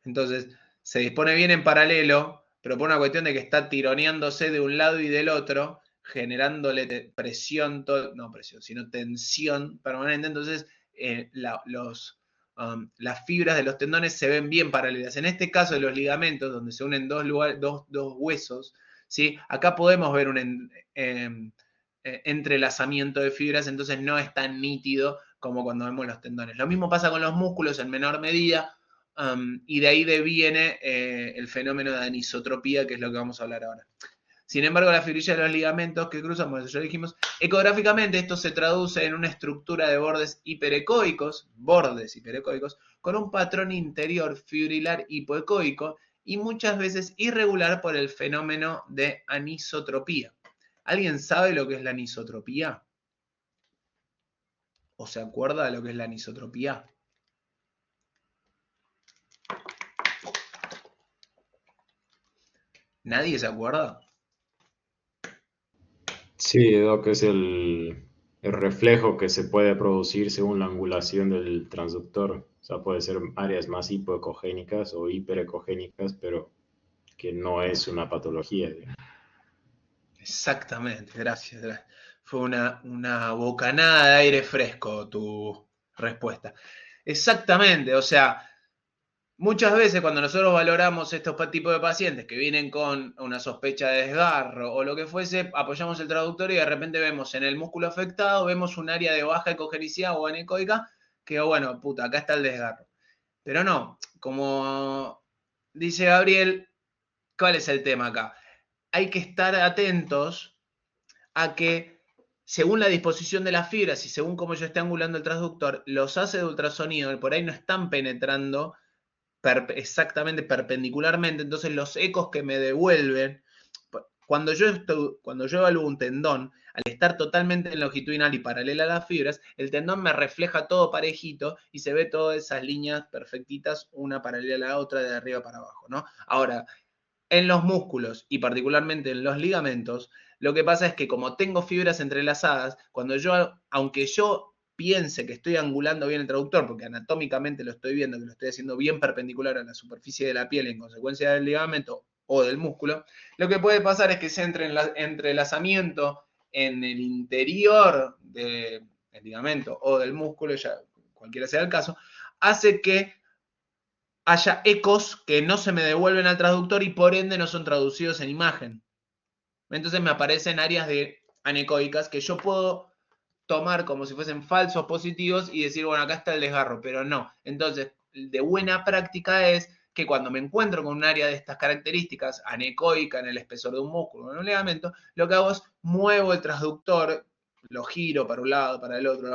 Entonces, se dispone bien en paralelo, pero por una cuestión de que está tironeándose de un lado y del otro, generándole presión, no presión, sino tensión permanente. Entonces, las fibras de los tendones se ven bien paralelas. En este caso de los ligamentos, donde se unen dos huesos, ¿sí? Acá podemos ver un entrelazamiento de fibras, entonces no es tan nítido como cuando vemos los tendones. Lo mismo pasa con los músculos en menor medida, y de ahí deviene el fenómeno de anisotropía, que es lo que vamos a hablar ahora. Sin embargo, la fibrilla de los ligamentos que cruzan, como ya dijimos, ecográficamente esto se traduce en una estructura de bordes hiperecoicos, con un patrón interior fibrilar hipoecoico y muchas veces irregular por el fenómeno de anisotropía. ¿Alguien sabe lo que es la anisotropía? ¿O se acuerda de lo que es la anisotropía? ¿Nadie se acuerda? Sí, Doc, es el reflejo que se puede producir según la angulación del transductor. O sea, puede ser áreas más hipoecogénicas o hiperecogénicas, pero que no es una patología, digamos. Exactamente, gracias. Fue una bocanada de aire fresco tu respuesta. Exactamente, o sea, muchas veces cuando nosotros valoramos estos tipos de pacientes que vienen con una sospecha de desgarro o lo que fuese, apoyamos el traductor y de repente vemos en el músculo afectado, vemos un área de baja ecogenicidad o anecoica, que bueno, puta, acá está el desgarro. Pero no, como dice Gabriel, ¿cuál es el tema acá? Hay que estar atentos a que, según la disposición de las fibras y según cómo yo esté angulando el transductor, los haces de ultrasonido por ahí no están penetrando exactamente perpendicularmente, entonces los ecos que me devuelven, cuando yo evalúo un tendón, al estar totalmente longitudinal y paralela a las fibras, el tendón me refleja todo parejito y se ve todas esas líneas perfectitas, una paralela a la otra, de arriba para abajo, ¿no? Ahora, en los músculos y particularmente en los ligamentos, lo que pasa es que como tengo fibras entrelazadas, aunque yo piense que estoy angulando bien el traductor, porque anatómicamente lo estoy viendo, que lo estoy haciendo bien perpendicular a la superficie de la piel en consecuencia del ligamento o del músculo, lo que puede pasar es que ese entrelazamiento en el interior del ligamento o del músculo, ya cualquiera sea el caso, hace que haya ecos que no se me devuelven al traductor y por ende no son traducidos en imagen. Entonces me aparecen áreas de anecoicas que yo puedo tomar como si fuesen falsos positivos y decir, bueno, acá está el desgarro, pero no. Entonces, de buena práctica es que cuando me encuentro con un área de estas características, anecoica en el espesor de un músculo, en un ligamento, lo que hago es muevo el transductor, lo giro para un lado, para el otro,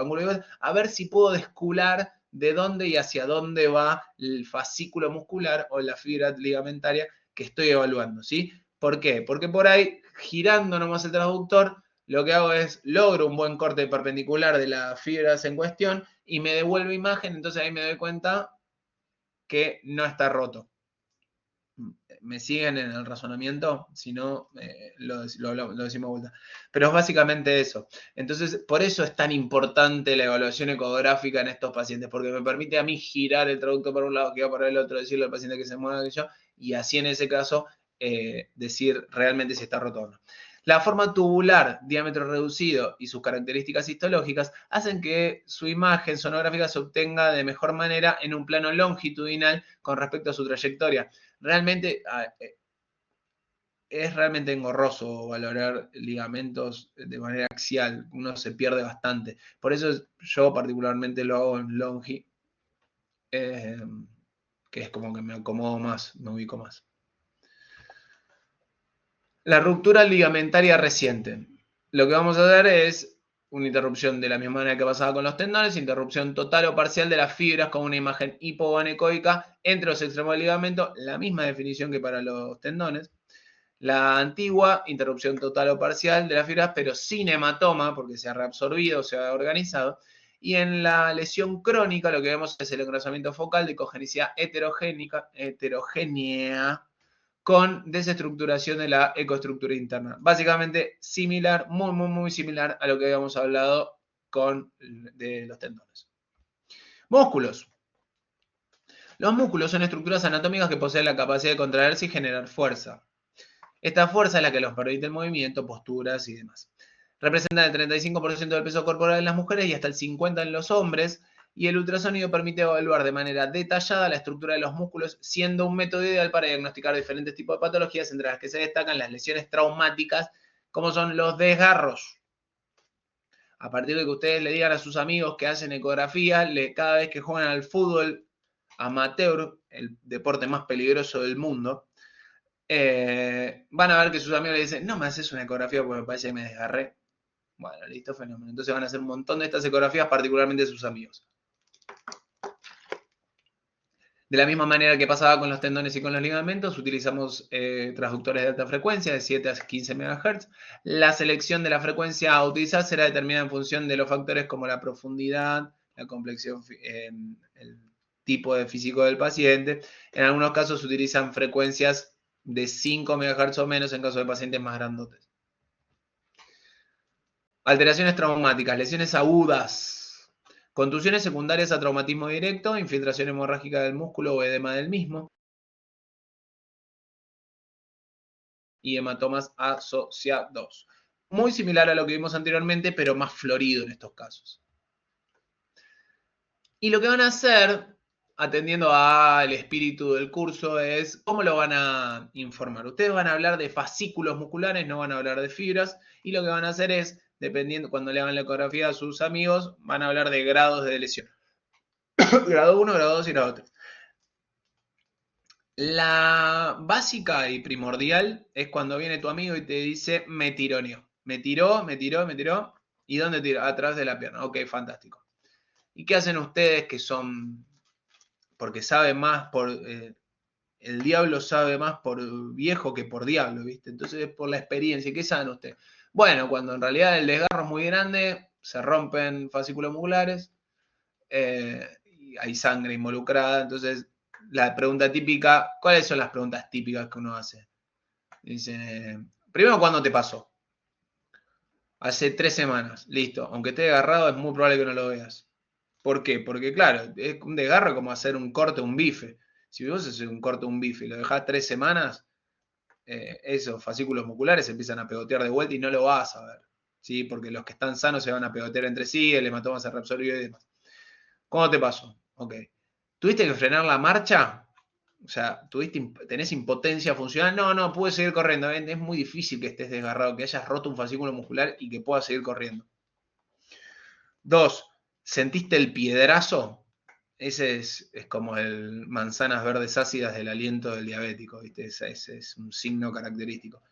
a ver si puedo descular de dónde y hacia dónde va el fascículo muscular o la fibra ligamentaria que estoy evaluando, ¿sí? ¿Por qué? Porque por ahí, girando nomás el transductor, lo que hago es logro un buen corte perpendicular de las fibras en cuestión y me devuelve imagen, entonces ahí me doy cuenta que no está roto. ¿Me siguen en el razonamiento? Si no, lo decimos vuelta. Pero es básicamente eso. Entonces, por eso es tan importante la evaluación ecográfica en estos pacientes, porque me permite a mí girar el traducto para un lado, que va para el otro, decirle al paciente que se mueva, que yo, y así en ese caso decir realmente si está roto o no. La forma tubular, diámetro reducido y sus características histológicas hacen que su imagen sonográfica se obtenga de mejor manera en un plano longitudinal con respecto a su trayectoria. Realmente es realmente engorroso valorar ligamentos de manera axial, uno se pierde bastante. Por eso yo particularmente lo hago en longi, eh, que es como que me acomodo más, me ubico más. La ruptura ligamentaria reciente. Lo que vamos a hacer es una interrupción de la misma manera que pasaba con los tendones, interrupción total o parcial de las fibras con una imagen hipoanecoica entre los extremos del ligamento, la misma definición que para los tendones. La antigua, interrupción total o parcial de las fibras, pero sin hematoma, porque se ha reabsorbido, se ha organizado. Y en la lesión crónica lo que vemos es el engrosamiento focal de cogenicidad heterogénea con desestructuración de la ecoestructura interna. Básicamente similar, muy similar a lo que habíamos hablado de los tendones. Músculos. Los músculos son estructuras anatómicas que poseen la capacidad de contraerse y generar fuerza. Esta fuerza es la que los permite el movimiento, posturas y demás. Representan el 35% del peso corporal en las mujeres y hasta el 50% en los hombres. y el ultrasonido permite evaluar de manera detallada la estructura de los músculos, siendo un método ideal para diagnosticar diferentes tipos de patologías, entre las que se destacan las lesiones traumáticas, como son los desgarros. A partir de que ustedes le digan a sus amigos que hacen ecografía, cada vez que juegan al fútbol amateur, el deporte más peligroso del mundo, van a ver que sus amigos le dicen, no me haces una ecografía porque me parece que me desgarré. Bueno, listo, fenómeno. Entonces van a hacer un montón de estas ecografías, particularmente de sus amigos. De la misma manera que pasaba con los tendones y con los ligamentos, utilizamos transductores de alta frecuencia de 7 a 15 MHz. La selección de la frecuencia a utilizar será determinada en función de los factores como la profundidad, la complexión, el tipo de físico del paciente. En algunos casos se utilizan frecuencias de 5 MHz o menos en caso de pacientes más grandotes. Alteraciones traumáticas, lesiones agudas. Contusiones secundarias a traumatismo directo, infiltración hemorrágica del músculo o edema del mismo. Y hematomas asociados. Muy similar a lo que vimos anteriormente, pero más florido en estos casos. Y lo que van a hacer, atendiendo al espíritu del curso, es cómo lo van a informar. Ustedes van a hablar de fascículos musculares, no van a hablar de fibras, y lo que van a hacer es, dependiendo, cuando le hagan la ecografía a sus amigos, van a hablar de grados de lesión. Grado 1, grado 2 y grado 3. La básica y primordial es cuando viene tu amigo y te dice, me tironeó. Me tiró. ¿Y dónde tiró? Atrás de la pierna. Ok, fantástico. ¿Y qué hacen ustedes que son, porque saben más por, el diablo sabe más por viejo que por diablo, ¿viste? Entonces es por la experiencia. ¿Qué saben ustedes? Bueno, cuando en realidad el desgarro es muy grande, se rompen fascículos musculares, y hay sangre involucrada, entonces la pregunta típica, ¿cuáles son las preguntas típicas que uno hace? Dice, primero, ¿cuándo te pasó? Hace 3 semanas, listo. Aunque esté agarrado, es muy probable que no lo veas. ¿Por qué? Porque, claro, es un desgarro como hacer un corte o un bife. Si vos haces un corte o un bife y lo dejás 3 semanas, esos fascículos musculares se empiezan a pegotear de vuelta y no lo vas a ver. ¿Sí? Porque los que están sanos se van a pegotear entre sí, el hematoma se reabsorbió y demás. ¿Cuándo te pasó? Ok. ¿Tuviste que frenar la marcha? O sea, ¿tenés impotencia funcional? No, pude seguir corriendo. Es muy difícil que estés desgarrado, que hayas roto un fascículo muscular y que puedas seguir corriendo. 2. ¿Sentiste el piedrazo? Ese es como el manzanas verdes ácidas del aliento del diabético, ¿viste? Ese es un signo característico.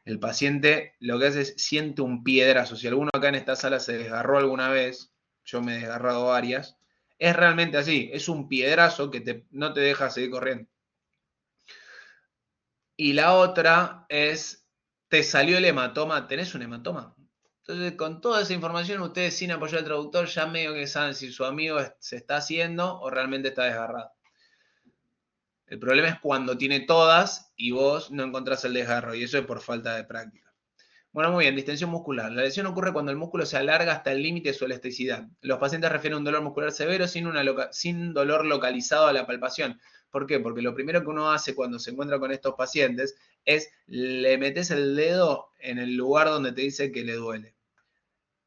El paciente lo que hace es siente un piedrazo. Si alguno acá en esta sala se desgarró alguna vez, yo me he desgarrado varias, es realmente así, es un piedrazo que no te deja seguir corriendo. Y la otra es, te salió el hematoma, ¿tenés un hematoma? Entonces, con toda esa información, ustedes sin apoyar al traductor ya medio que saben si su amigo se está haciendo o realmente está desgarrado. El problema es cuando tiene todas y vos no encontrás el desgarro, y eso es por falta de práctica. Bueno, muy bien, distensión muscular. La lesión ocurre cuando el músculo se alarga hasta el límite de su elasticidad. Los pacientes refieren a un dolor muscular severo sin dolor localizado a la palpación. ¿Por qué? Porque lo primero que uno hace cuando se encuentra con estos pacientes es le metes el dedo en el lugar donde te dice que le duele.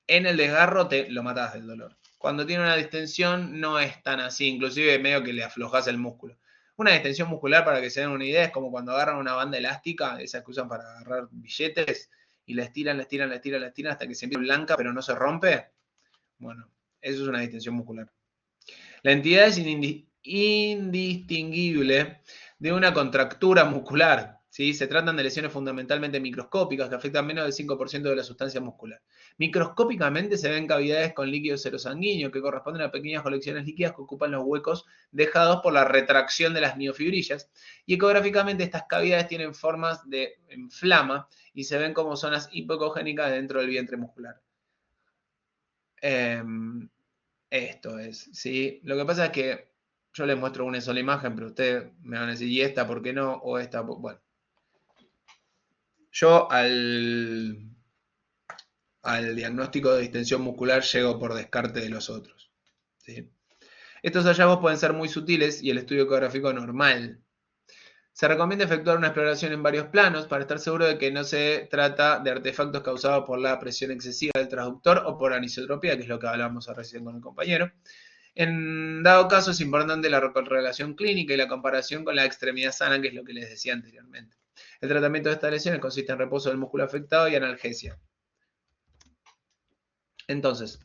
En el desgarro lo matás del dolor. Cuando tiene una distensión no es tan así, inclusive medio que le aflojás el músculo. Una distensión muscular, para que se den una idea, es como cuando agarran una banda elástica, esas que usan para agarrar billetes, y la estiran hasta que se empieza blanca pero no se rompe. Bueno, eso es una distensión muscular. La entidad es indistinguible de una contractura muscular. ¿Sí? Se tratan de lesiones fundamentalmente microscópicas que afectan menos del 5% de la sustancia muscular. Microscópicamente se ven cavidades con líquido serosanguíneo que corresponden a pequeñas colecciones líquidas que ocupan los huecos dejados por la retracción de las miofibrillas. Y ecográficamente estas cavidades tienen formas de flama y se ven como zonas hipocogénicas dentro del vientre muscular. Esto es, ¿sí? Lo que pasa es que yo les muestro una sola imagen, pero ustedes me van a decir, ¿y esta por qué no? O esta, bueno. Yo al diagnóstico de distensión muscular llego por descarte de los otros, ¿sí? Estos hallazgos pueden ser muy sutiles y el estudio ecográfico normal. Se recomienda efectuar una exploración en varios planos para estar seguro de que no se trata de artefactos causados por la presión excesiva del transductor o por anisotropía, que es lo que hablábamos recién con el compañero. En dado caso, es importante la correlación clínica y la comparación con la extremidad sana, que es lo que les decía anteriormente. El tratamiento de estas lesiones consiste en reposo del músculo afectado y analgesia. Entonces,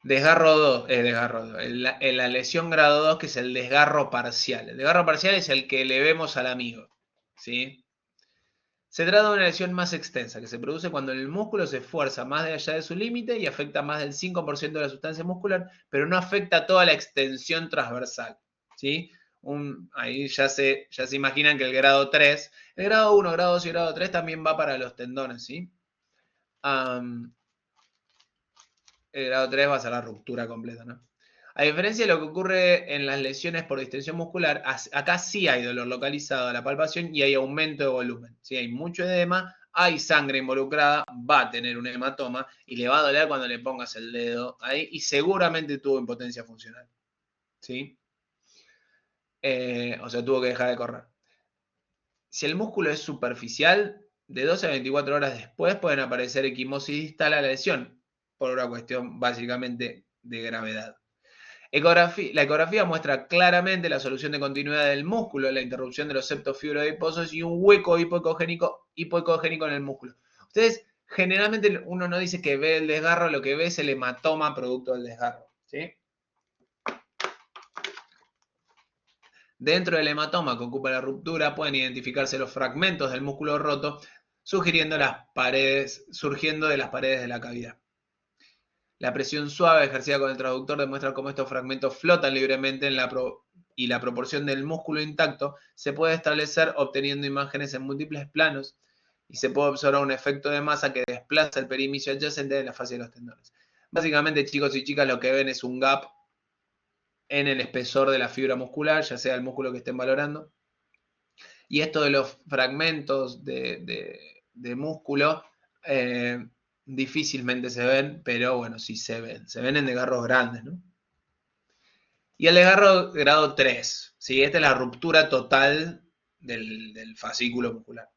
desgarro 2, la lesión grado 2, que es el desgarro parcial. El desgarro parcial es el que le vemos al amigo, ¿sí? Se trata de una lesión más extensa, que se produce cuando el músculo se esfuerza más de allá de su límite y afecta más del 5% de la sustancia muscular, pero no afecta toda la extensión transversal, ¿sí? Ahí ya se imaginan que el grado 3, el grado 1, grado 2 y grado 3 también va para los tendones, ¿sí? El grado 3 va a ser la ruptura completa, ¿no? A diferencia de lo que ocurre en las lesiones por distensión muscular, acá sí hay dolor localizado a la palpación y hay aumento de volumen. Si hay mucho edema, hay sangre involucrada, va a tener un hematoma y le va a doler cuando le pongas el dedo ahí y seguramente tuvo impotencia funcional. ¿Sí? O sea, tuvo que dejar de correr. Si el músculo es superficial, de 12 a 24 horas después pueden aparecer equimosis distal a la lesión, por una cuestión básicamente de gravedad. La ecografía muestra claramente la solución de continuidad del músculo, la interrupción de los septos fibroadiposos y un hueco hipoecogénico en el músculo. Ustedes, generalmente uno no dice que ve el desgarro, lo que ve es el hematoma producto del desgarro, ¿sí? Dentro del hematoma que ocupa la ruptura pueden identificarse los fragmentos del músculo roto, surgiendo de las paredes de la cavidad. La presión suave ejercida con el traductor demuestra cómo estos fragmentos flotan libremente y la proporción del músculo intacto se puede establecer obteniendo imágenes en múltiples planos y se puede observar un efecto de masa que desplaza el perimecio adyacente de la fascia de los tendones. Básicamente, chicos y chicas, lo que ven es un gap en el espesor de la fibra muscular, ya sea el músculo que estén valorando. Y esto de los fragmentos de músculo difícilmente se ven, pero bueno, sí se ven. Se ven en desgarros grandes, ¿no? Y el desgarro grado 3, ¿sí? Esta es la ruptura total del fascículo muscular.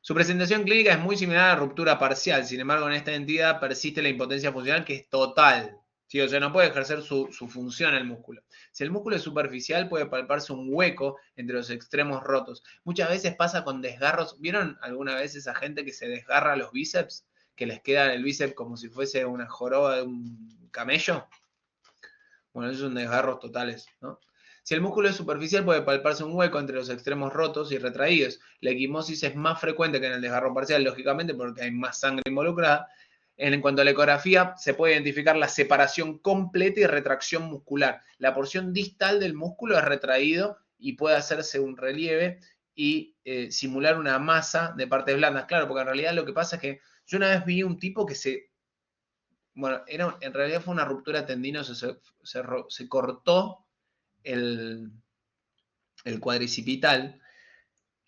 Su presentación clínica es muy similar a la ruptura parcial, sin embargo, en esta entidad persiste la impotencia funcional que es total. ¿Sí? O sea, no puede ejercer su función el músculo. Si el músculo es superficial, puede palparse un hueco entre los extremos rotos. Muchas veces pasa con desgarros. ¿Vieron alguna vez esa gente que se desgarra los bíceps? Que les queda el bíceps como si fuese una joroba de un camello. Bueno, esos son desgarros totales, ¿no? Si el músculo es superficial, puede palparse un hueco entre los extremos rotos y retraídos. La equimosis es más frecuente que en el desgarro parcial, lógicamente, porque hay más sangre involucrada. En cuanto a la ecografía, se puede identificar la separación completa y retracción muscular. La porción distal del músculo es retraído y puede hacerse un relieve y simular una masa de partes blandas. Claro, porque en realidad lo que pasa es que yo una vez vi un tipo que bueno, en realidad fue una ruptura tendinosa, se cortó el cuadricipital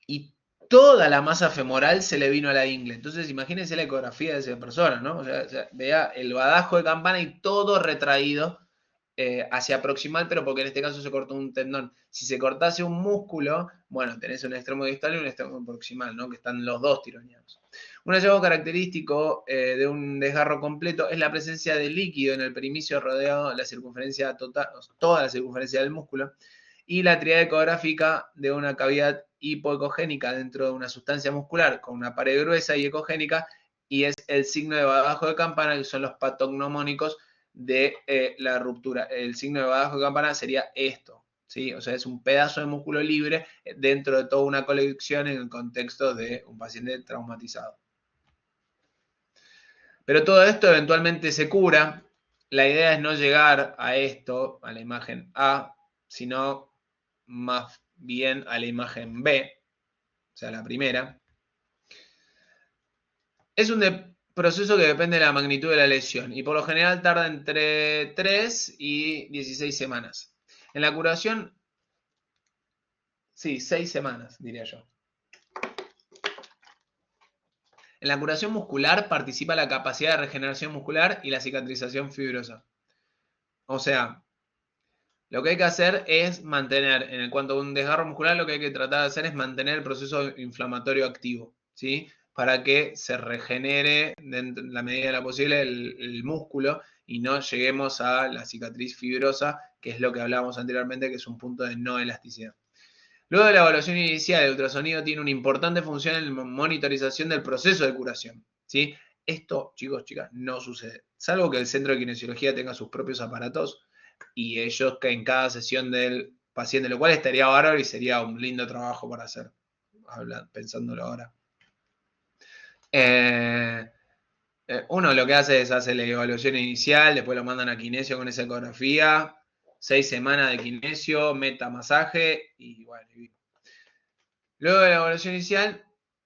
y toda la masa femoral se le vino a la ingle. Entonces, imagínense la ecografía de esa persona, ¿no? O sea, vea el badajo de campana y todo retraído hacia proximal, pero porque en este caso se cortó un tendón. Si se cortase un músculo, bueno, tenés un extremo distal y un extremo proximal, ¿no? Que están los dos tironeados. Un hallazgo característico de un desgarro completo es la presencia de líquido en el perimecio rodeado la circunferencia total, toda la circunferencia del músculo, y la triada ecográfica de una cavidad hipoecogénica dentro de una sustancia muscular con una pared gruesa y ecogénica, y es el signo de badajo de campana, que son los patognomónicos de la ruptura. El signo de badajo de campana sería esto, ¿sí? O sea, es un pedazo de músculo libre dentro de toda una colección en el contexto de un paciente traumatizado. Pero todo esto eventualmente se cura. La idea es no llegar a esto, a la imagen A, sino más bien a la imagen B, o sea, la primera. Es un proceso que depende de la magnitud de la lesión y por lo general tarda entre 3 y 16 semanas. En la curación, sí, 6 semanas, diría yo. En la curación muscular participa la capacidad de regeneración muscular y la cicatrización fibrosa. O sea, lo que hay que hacer es mantener, en cuanto a un desgarro muscular, lo que hay que tratar de hacer es mantener el proceso inflamatorio activo, ¿sí? para que se regenere dentro, en la medida de lo posible el músculo y no lleguemos a la cicatriz fibrosa, que es lo que hablábamos anteriormente, que es un punto de no elasticidad. Luego de la evaluación inicial, el ultrasonido tiene una importante función en la monitorización del proceso de curación, ¿sí? Esto, chicos, chicas, no sucede. Salvo que el centro de kinesiología tenga sus propios aparatos y ellos que en cada sesión del paciente, lo cual estaría bárbaro y sería un lindo trabajo para hacer, pensándolo ahora. Uno lo que hace es hacer la evaluación inicial, después lo mandan a kinesio con esa ecografía, 6 semanas de kinesio, metamasaje y bueno. Luego de la evaluación inicial,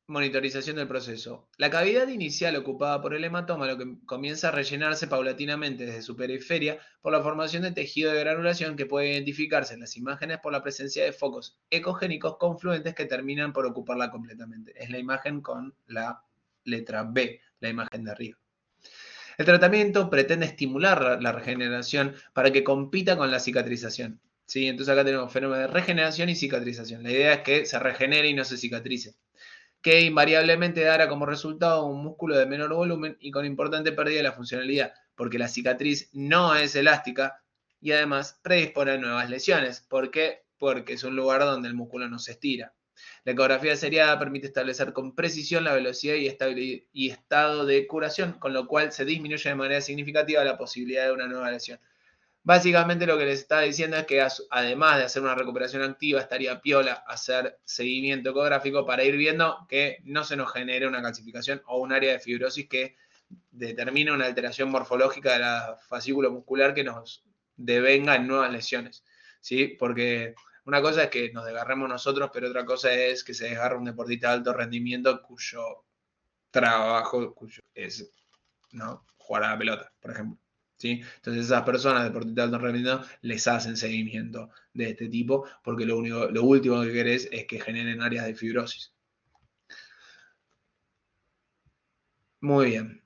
monitorización del proceso. La cavidad inicial ocupada por el hematoma lo que comienza a rellenarse paulatinamente desde su periferia por la formación de tejido de granulación que puede identificarse en las imágenes por la presencia de focos ecogénicos confluentes que terminan por ocuparla completamente. Es la imagen con la letra B, la imagen de arriba. El tratamiento pretende estimular la regeneración para que compita con la cicatrización. ¿Sí? Entonces acá tenemos fenómeno de regeneración y cicatrización. La idea es que se regenere y no se cicatrice, que invariablemente dará como resultado un músculo de menor volumen y con importante pérdida de la funcionalidad, porque la cicatriz no es elástica y además predispone a nuevas lesiones. ¿Por qué? Porque es un lugar donde el músculo no se estira. La ecografía seriada permite establecer con precisión la velocidad y estado de curación, con lo cual se disminuye de manera significativa la posibilidad de una nueva lesión. Básicamente lo que les estaba diciendo es que además de hacer una recuperación activa, estaría piola hacer seguimiento ecográfico para ir viendo que no se nos genere una calcificación o un área de fibrosis que determine una alteración morfológica de la fascículo muscular que nos devenga en nuevas lesiones, ¿sí? Porque una cosa es que nos desgarremos nosotros, pero otra cosa es que se desgarre un deportista de alto rendimiento cuyo trabajo es, ¿no?, jugar a la pelota, por ejemplo. ¿Sí? Entonces esas personas deportistas de alto rendimiento les hacen seguimiento de este tipo porque lo último que querés es que generen áreas de fibrosis. Muy bien.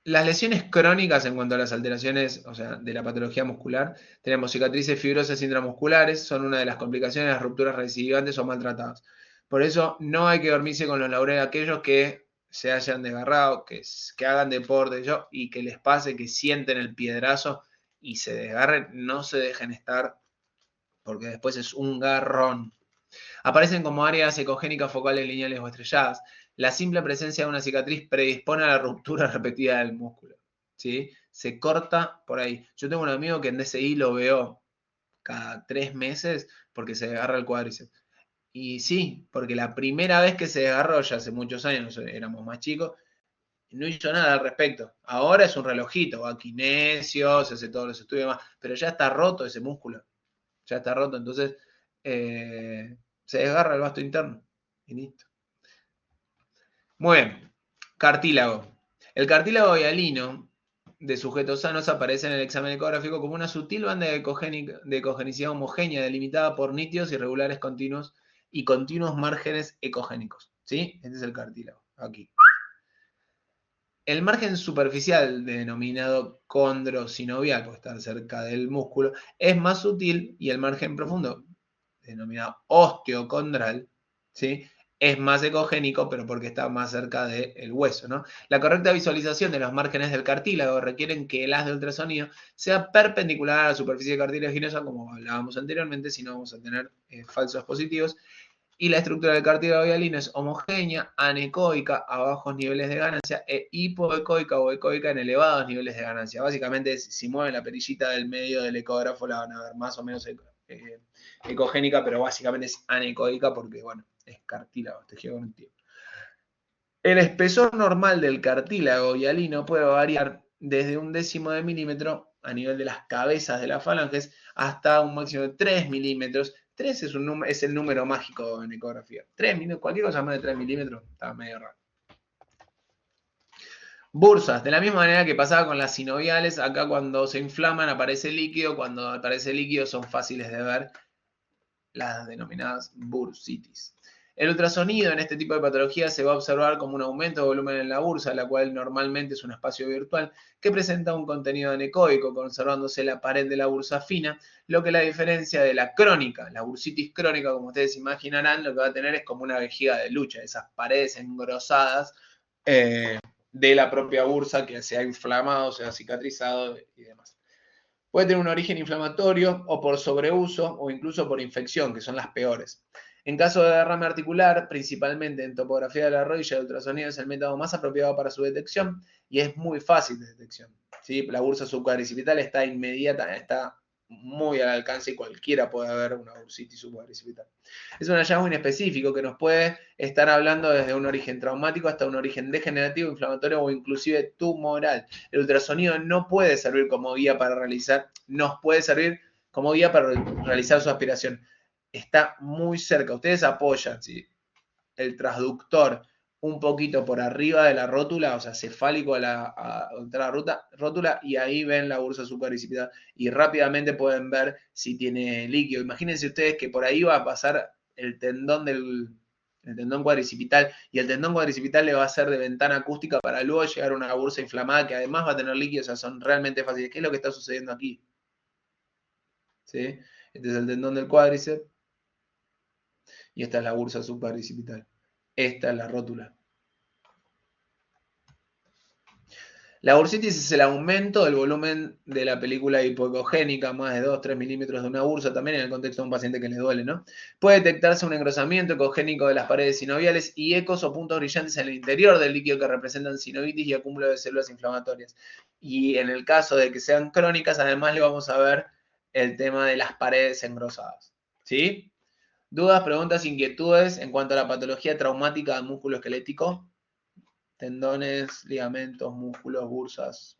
Las lesiones crónicas en cuanto a las alteraciones, o sea, de la patología muscular, tenemos cicatrices fibrosas intramusculares, son una de las complicaciones de las rupturas recidivantes o maltratadas. Por eso no hay que dormirse con los laureles aquellos que se hayan desgarrado, que hagan deporte y que les pase, que sienten el piedrazo y se desgarren, no se dejen estar, porque después es un garrón. Aparecen como áreas ecogénicas focales lineales o estrelladas. La simple presencia de una cicatriz predispone a la ruptura repetida del músculo, ¿sí? Se corta por ahí. Yo tengo un amigo que en DSI lo veo cada 3 meses porque se agarra el cuádriceps. Y sí, porque la primera vez que se agarró, ya hace muchos años, éramos más chicos, no hizo nada al respecto. Ahora es un relojito, va a kinesio, se hace todos los estudios y demás, pero ya está roto ese músculo. Ya está roto, entonces se desgarra el vasto interno y listo. Muy bien, cartílago. El cartílago hialino de sujetos sanos aparece en el examen ecográfico como una sutil banda de ecogenicidad homogénea delimitada por nítidos y regulares continuos y continuos márgenes ecogénicos. ¿Sí? Este es el cartílago, aquí. El margen superficial, denominado condrosinovial, por estar cerca del músculo, es más sutil y el margen profundo, denominado osteocondral, ¿sí?, es más ecogénico, pero porque está más cerca del hueso, ¿no? La correcta visualización de los márgenes del cartílago requieren que el haz de ultrasonido sea perpendicular a la superficie cartilaginosa, como hablábamos anteriormente, si no vamos a tener falsos positivos. Y la estructura del cartílago hialino es homogénea, anecoica a bajos niveles de ganancia e hipoecoica o ecoica en elevados niveles de ganancia. Básicamente, si mueven la perillita del medio del ecógrafo, la van a ver más o menos ecogénica, pero básicamente es anecoica porque, bueno, es cartílago, tejido conectivo. El espesor normal del cartílago hialino puede variar desde 1/10 de milímetro a nivel de las cabezas de las falanges hasta un máximo de 3 milímetros. 3 es el número mágico en ecografía. 3 milímetros, cualquier cosa más de 3 milímetros está medio raro. Bursas, de la misma manera que pasaba con las sinoviales, acá cuando se inflaman aparece líquido, cuando aparece líquido son fáciles de ver, las denominadas bursitis. El ultrasonido en este tipo de patología se va a observar como un aumento de volumen en la bursa, la cual normalmente es un espacio virtual que presenta un contenido anecoico, conservándose la pared de la bursa fina, lo que la diferencia de la crónica. La bursitis crónica, como ustedes imaginarán, lo que va a tener es como una vejiga de lucha, esas paredes engrosadas de la propia bursa que se ha inflamado, se ha cicatrizado y demás. Puede tener un origen inflamatorio o por sobreuso o incluso por infección, que son las peores. En caso de derrame articular, principalmente en topografía de la rodilla, el ultrasonido es el método más apropiado para su detección y es muy fácil de detección. ¿Sí? La bursa subcuadricipital está inmediata, está muy al alcance y cualquiera puede ver una bursitis subcuadricipital. Es un hallazgo inespecífico que nos puede estar hablando desde un origen traumático hasta un origen degenerativo, inflamatorio o inclusive tumoral. El ultrasonido no puede servir como guía para realizar, nos puede servir como guía para realizar su aspiración. Está muy cerca. Ustedes apoyan, ¿sí?, el transductor un poquito por arriba de la rótula, o sea, cefálico a la rótula, y ahí ven la bursa subcuadricipital y rápidamente pueden ver si tiene líquido. Imagínense ustedes que por ahí va a pasar el tendón cuadricipital, y el tendón cuadricipital le va a hacer de ventana acústica para luego llegar a una bursa inflamada que además va a tener líquido. O sea, son realmente fáciles. ¿Qué es lo que está sucediendo aquí? ¿Sí? Este es el tendón del cuádriceps y esta es la bursa subcuadricipital. Esta es la rótula. La bursitis es el aumento del volumen de la película hipoecogénica, más de 2-3 milímetros de una bursa, también en el contexto de un paciente que le duele, ¿no? Puede detectarse un engrosamiento ecogénico de las paredes sinoviales y ecos o puntos brillantes en el interior del líquido que representan sinovitis y acúmulo de células inflamatorias. Y en el caso de que sean crónicas, además le vamos a ver el tema de las paredes engrosadas, ¿sí? ¿Dudas, preguntas, inquietudes en cuanto a la patología traumática del músculo esquelético? Tendones, ligamentos, músculos, bursas.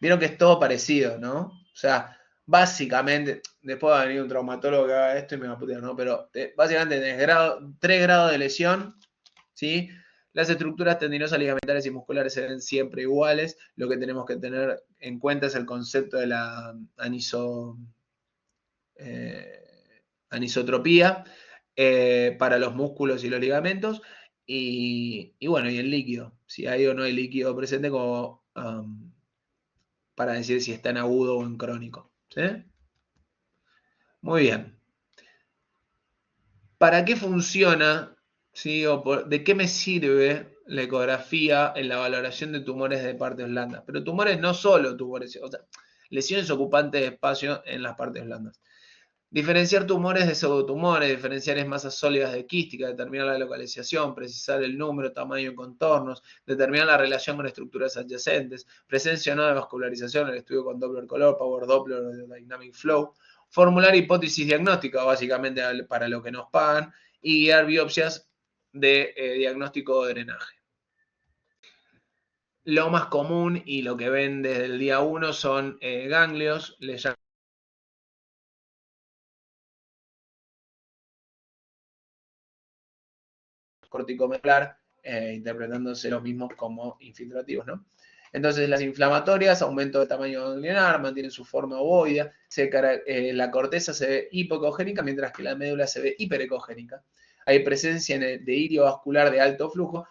Vieron que es todo parecido, ¿no? O sea, básicamente, después va a venir un traumatólogo que haga esto y me va a putear, ¿no? Pero básicamente tenés 3 grados de lesión, ¿sí? Las estructuras tendinosas, ligamentarias y musculares se ven siempre iguales. Lo que tenemos que tener en cuenta es el concepto de la anisotropía para los músculos y los ligamentos. Y bueno, y el líquido, si hay o no hay líquido presente como para decir si está en agudo o en crónico. ¿Sí? Muy bien. ¿Para qué funciona? ¿Sí? ¿De qué me sirve la ecografía en la valoración de tumores de partes blandas? Pero tumores no solo tumores, o sea, lesiones ocupantes de espacio en las partes blandas. Diferenciar tumores de pseudotumores, diferenciar masas sólidas de quística, determinar la localización, precisar el número, tamaño y contornos, determinar la relación con estructuras adyacentes, presencia o no de vascularización, el estudio con Doppler color, Power Doppler o Dynamic Flow, formular hipótesis diagnósticas, básicamente para lo que nos pagan, y guiar biopsias de diagnóstico de drenaje. Lo más común y lo que ven desde el día 1 son ganglios, le llaman corticomedular, interpretándose los mismos como infiltrativos, ¿no? Entonces, las inflamatorias, aumento de tamaño ganglionar, mantienen su forma ovoidea, la corteza se ve hipocogénica, mientras que la médula se ve hiperecogénica. Hay presencia de irio vascular de alto flujo,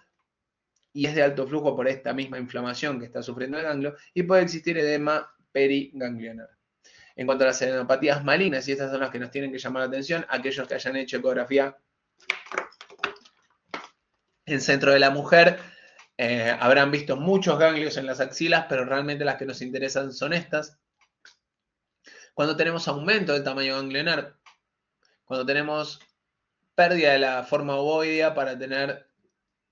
y es de alto flujo por esta misma inflamación que está sufriendo el ganglio, y puede existir edema periganglionar. En cuanto a las adenopatías malignas, y estas son las que nos tienen que llamar la atención, aquellos que hayan hecho ecografía en centro de la mujer, habrán visto muchos ganglios en las axilas, pero realmente las que nos interesan son estas. Cuando tenemos aumento del tamaño ganglionar, cuando tenemos pérdida de la forma ovoidea para tener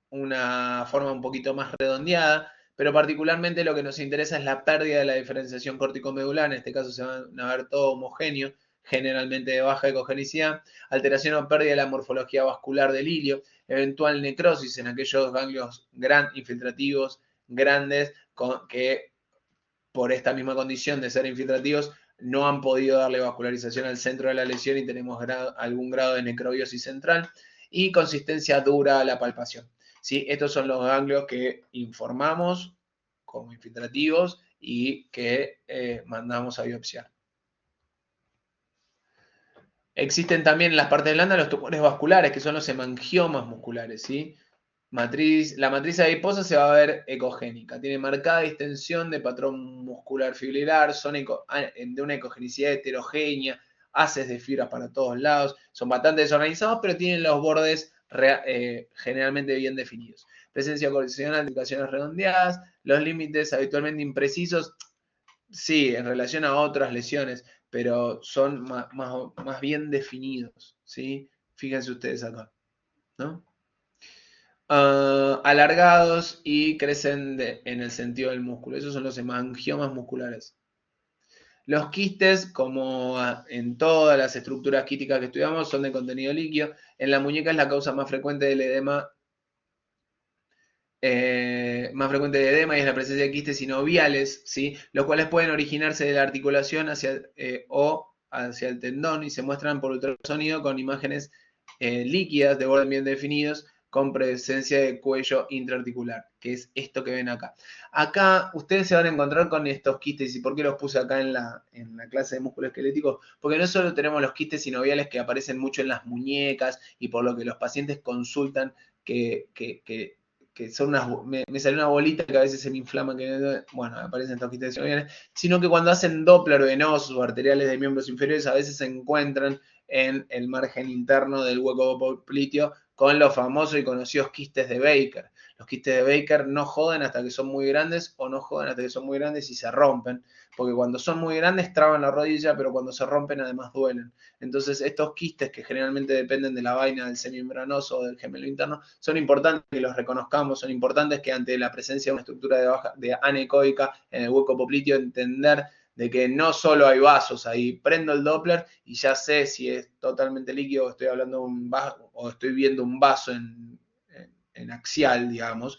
una forma un poquito más redondeada, pero particularmente lo que nos interesa es la pérdida de la diferenciación corticomedular, en este caso se van a ver todo homogéneo, generalmente de baja ecogenicidad, alteración o pérdida de la morfología vascular del hilio, eventual necrosis en aquellos ganglios infiltrativos grandes que por esta misma condición de ser infiltrativos no han podido darle vascularización al centro de la lesión y tenemos algún grado de necrobiosis central y consistencia dura a la palpación. ¿Sí? Estos son los ganglios que informamos como infiltrativos y que mandamos a biopsiar. Existen también en las partes blandas los tumores vasculares, que son los hemangiomas musculares, ¿sí? La matriz adiposa se va a ver ecogénica, tiene marcada distensión de patrón muscular fibrilar, son de una ecogenicidad heterogénea, haces de fibras para todos lados, son bastante desorganizados, pero tienen los bordes generalmente bien definidos. Presencia colisional de indicaciones redondeadas, los límites habitualmente imprecisos, sí, en relación a otras lesiones, pero son más bien definidos, ¿sí? Fíjense ustedes acá, ¿no? Alargados y crecen en el sentido del músculo. Esos son los hemangiomas musculares. Los quistes, como en todas las estructuras quísticas que estudiamos, son de contenido líquido. En la muñeca es la causa más frecuente del edema. Y es la presencia de quistes sinoviales, ¿sí? Los cuales pueden originarse de la articulación o hacia el tendón y se muestran por ultrasonido con imágenes líquidas de bordes bien definidos con presencia de cuello intraarticular, que es esto que ven acá. Acá ustedes se van a encontrar con estos quistes, y por qué los puse acá en la clase de músculo esquelético, porque no solo tenemos los quistes sinoviales que aparecen mucho en las muñecas y por lo que los pacientes consultan que son me sale una bolita que a veces se me inflama, bueno, aparecen estos quistes sinoviales, sino que cuando hacen Doppler venosos o arteriales de miembros inferiores, a veces se encuentran en el margen interno del hueco popliteo con los famosos y conocidos quistes de Baker. Los quistes de Baker no joden hasta que son muy grandes o no joden hasta que son muy grandes y se rompen, porque cuando son muy grandes traban la rodilla, pero cuando se rompen además duelen. Entonces estos quistes que generalmente dependen de la vaina del semimembranoso o del gemelo interno, son importantes que los reconozcamos, son importantes que ante la presencia de una estructura de anecoica en el hueco popliteo entender de que no solo hay vasos ahí, prendo el Doppler y ya sé si es totalmente líquido o estoy hablando de un vaso o estoy viendo un vaso en axial, digamos.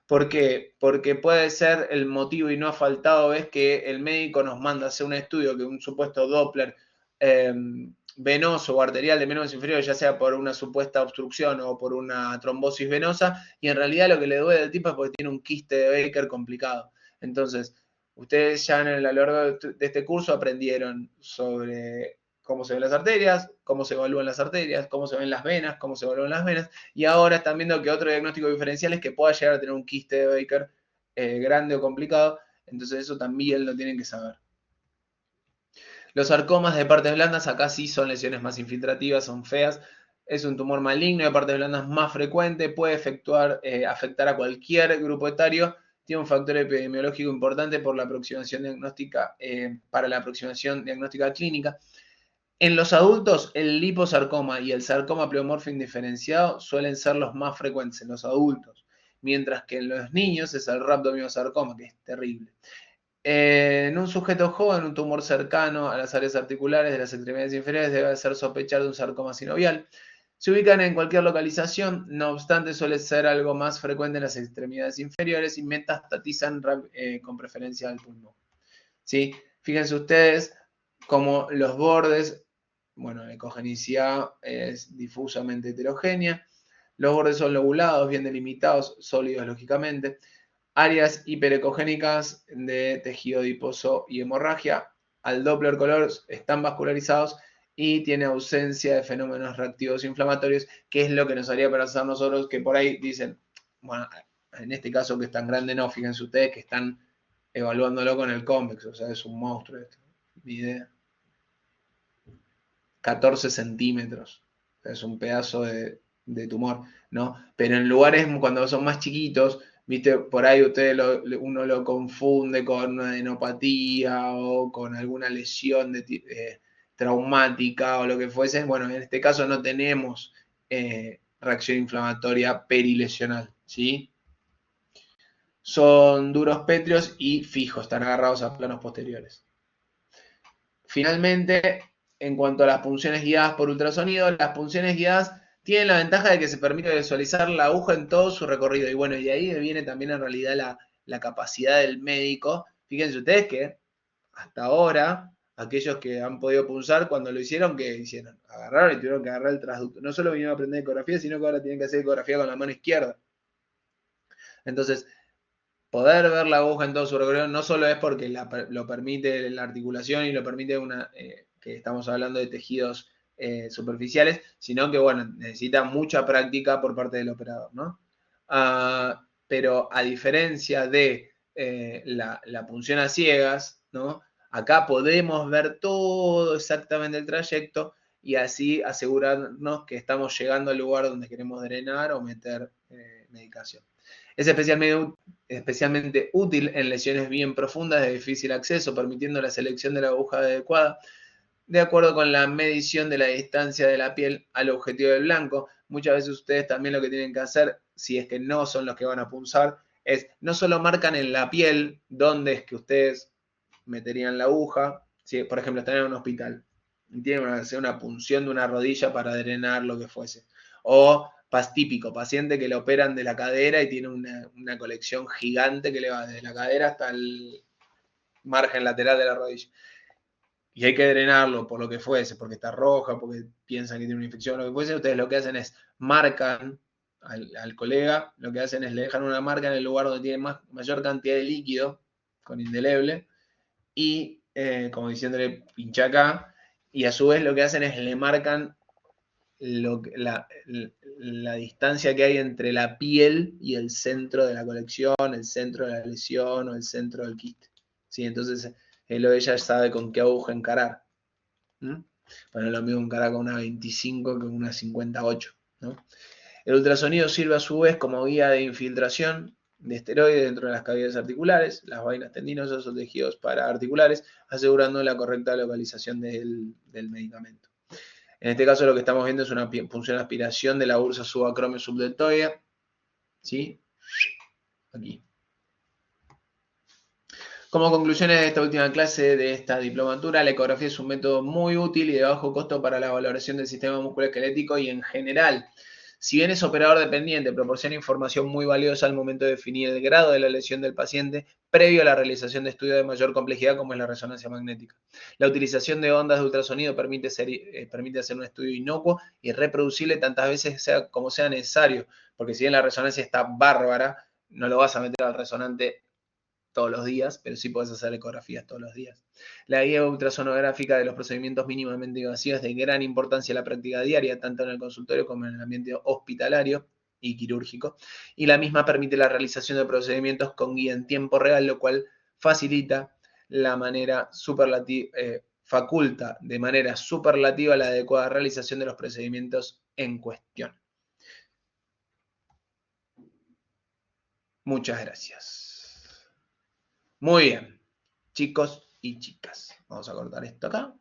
¿Por qué? Porque puede ser el motivo y no ha faltado es que el médico nos manda a hacer un estudio que un supuesto Doppler venoso o arterial de miembros inferiores, ya sea por una supuesta obstrucción o por una trombosis venosa, y en realidad lo que le duele al tipo es porque tiene un quiste de Baker complicado. Entonces, ustedes ya a lo largo de este curso aprendieron sobre cómo se ven las arterias, cómo se evalúan las arterias, cómo se ven las venas, cómo se evalúan las venas, y ahora están viendo que otro diagnóstico diferencial es que pueda llegar a tener un quiste de Baker grande o complicado, entonces eso también lo tienen que saber. Los sarcomas de partes blandas acá sí son lesiones más infiltrativas, son feas, es un tumor maligno de partes blandas más frecuente, puede afectar a cualquier grupo etario, tiene un factor epidemiológico importante por la aproximación diagnóstica, para la aproximación diagnóstica clínica. En los adultos, el liposarcoma y el sarcoma pleomorfo indiferenciado suelen ser los más frecuentes en los adultos, mientras que en los niños es el rhabdomyosarcoma, que es terrible. En un sujeto joven, un tumor cercano a las áreas articulares de las extremidades inferiores debe hacer sospechar de un sarcoma sinovial. Se ubican en cualquier localización, no obstante suele ser algo más frecuente en las extremidades inferiores y metastatizan con preferencia al pulmón. ¿Sí? Fíjense ustedes como los bordes, bueno, la ecogenicidad es difusamente heterogénea, los bordes son lobulados, bien delimitados, sólidos lógicamente, áreas hiperecogénicas de tejido adiposo y hemorragia, al Doppler color están vascularizados y tiene ausencia de fenómenos reactivos inflamatorios, que es lo que nos haría pensar nosotros que por ahí dicen, bueno, en este caso que es tan grande no, fíjense ustedes que están evaluándolo con el convex, o sea, es un monstruo esto, mide 14 centímetros, es un pedazo de tumor, ¿no? Pero en lugares cuando son más chiquitos, viste, por ahí uno lo confunde con una adenopatía o con alguna lesión traumática o lo que fuese. Bueno, en este caso no tenemos reacción inflamatoria perilesional, ¿sí? Son duros pétreos y fijos, están agarrados a planos posteriores. Finalmente, en cuanto a las punciones guiadas por ultrasonido, las punciones guiadas tienen la ventaja de que se permite visualizar la aguja en todo su recorrido. Y bueno, y de ahí viene también en realidad la capacidad del médico. Fíjense ustedes que hasta ahora, aquellos que han podido punzar, cuando lo hicieron, ¿qué hicieron? Agarraron y tuvieron que agarrar el transducto. No solo vinieron a aprender ecografía, sino que ahora tienen que hacer ecografía con la mano izquierda. Entonces, poder ver la aguja en todo su recorrido no solo es porque lo permite la articulación y lo permite que estamos hablando de tejidos superficiales, sino que, bueno, necesita mucha práctica por parte del operador, ¿no? Pero a diferencia de la punción a ciegas, ¿no? Acá podemos ver todo exactamente el trayecto y así asegurarnos que estamos llegando al lugar donde queremos drenar o meter medicación. Es especialmente útil en lesiones bien profundas de difícil acceso, permitiendo la selección de la aguja adecuada de acuerdo con la medición de la distancia de la piel al objetivo del blanco. Muchas veces ustedes también lo que tienen que hacer, si es que no son los que van a punzar, es no solo marcan en la piel dónde es que ustedes meterían la aguja, si por ejemplo están en un hospital y tienen que hacer una punción de una rodilla para drenar lo que fuese, o típico, paciente que le operan de la cadera y tiene una colección gigante que le va desde la cadera hasta el margen lateral de la rodilla y hay que drenarlo por lo que fuese, porque está roja, porque piensan que tiene una infección, lo que fuese, ustedes lo que hacen es marcan al colega, lo que hacen es le dejan una marca en el lugar donde tiene mayor cantidad de líquido, con indeleble, y como diciéndole pincha acá, y a su vez lo que hacen es le marcan la distancia que hay entre la piel y el centro de la colección, el centro de la lesión o el centro del quiste. ¿Sí? Entonces él o ella sabe con qué aguja encarar. ¿Mm? Bueno, lo mismo encarar con una 25 que con una 58. ¿No? El ultrasonido sirve a su vez como guía de infiltración de esteroides dentro de las cavidades articulares, las vainas tendinosas o tejidos paraarticulares, asegurando la correcta localización del medicamento. En este caso lo que estamos viendo es una punción de aspiración de la bursa subacromio subdeltoidea, ¿sí? Aquí. Como conclusiones de esta última clase de esta diplomatura, la ecografía es un método muy útil y de bajo costo para la valoración del sistema musculoesquelético y en general. Si bien es operador dependiente, proporciona información muy valiosa al momento de definir el grado de la lesión del paciente previo a la realización de estudios de mayor complejidad como es la resonancia magnética. La utilización de ondas de ultrasonido permite hacer un estudio inocuo y reproducible tantas veces como sea necesario, porque si bien la resonancia está bárbara, no lo vas a meter al resonante todos los días, pero sí puedes hacer ecografías todos los días. La guía ultrasonográfica de los procedimientos mínimamente invasivos es de gran importancia en la práctica diaria, tanto en el consultorio como en el ambiente hospitalario y quirúrgico, y la misma permite la realización de procedimientos con guía en tiempo real, lo cual facilita la manera faculta de manera superlativa la adecuada realización de los procedimientos en cuestión. Muchas gracias. Muy bien, chicos y chicas. Vamos a cortar esto acá.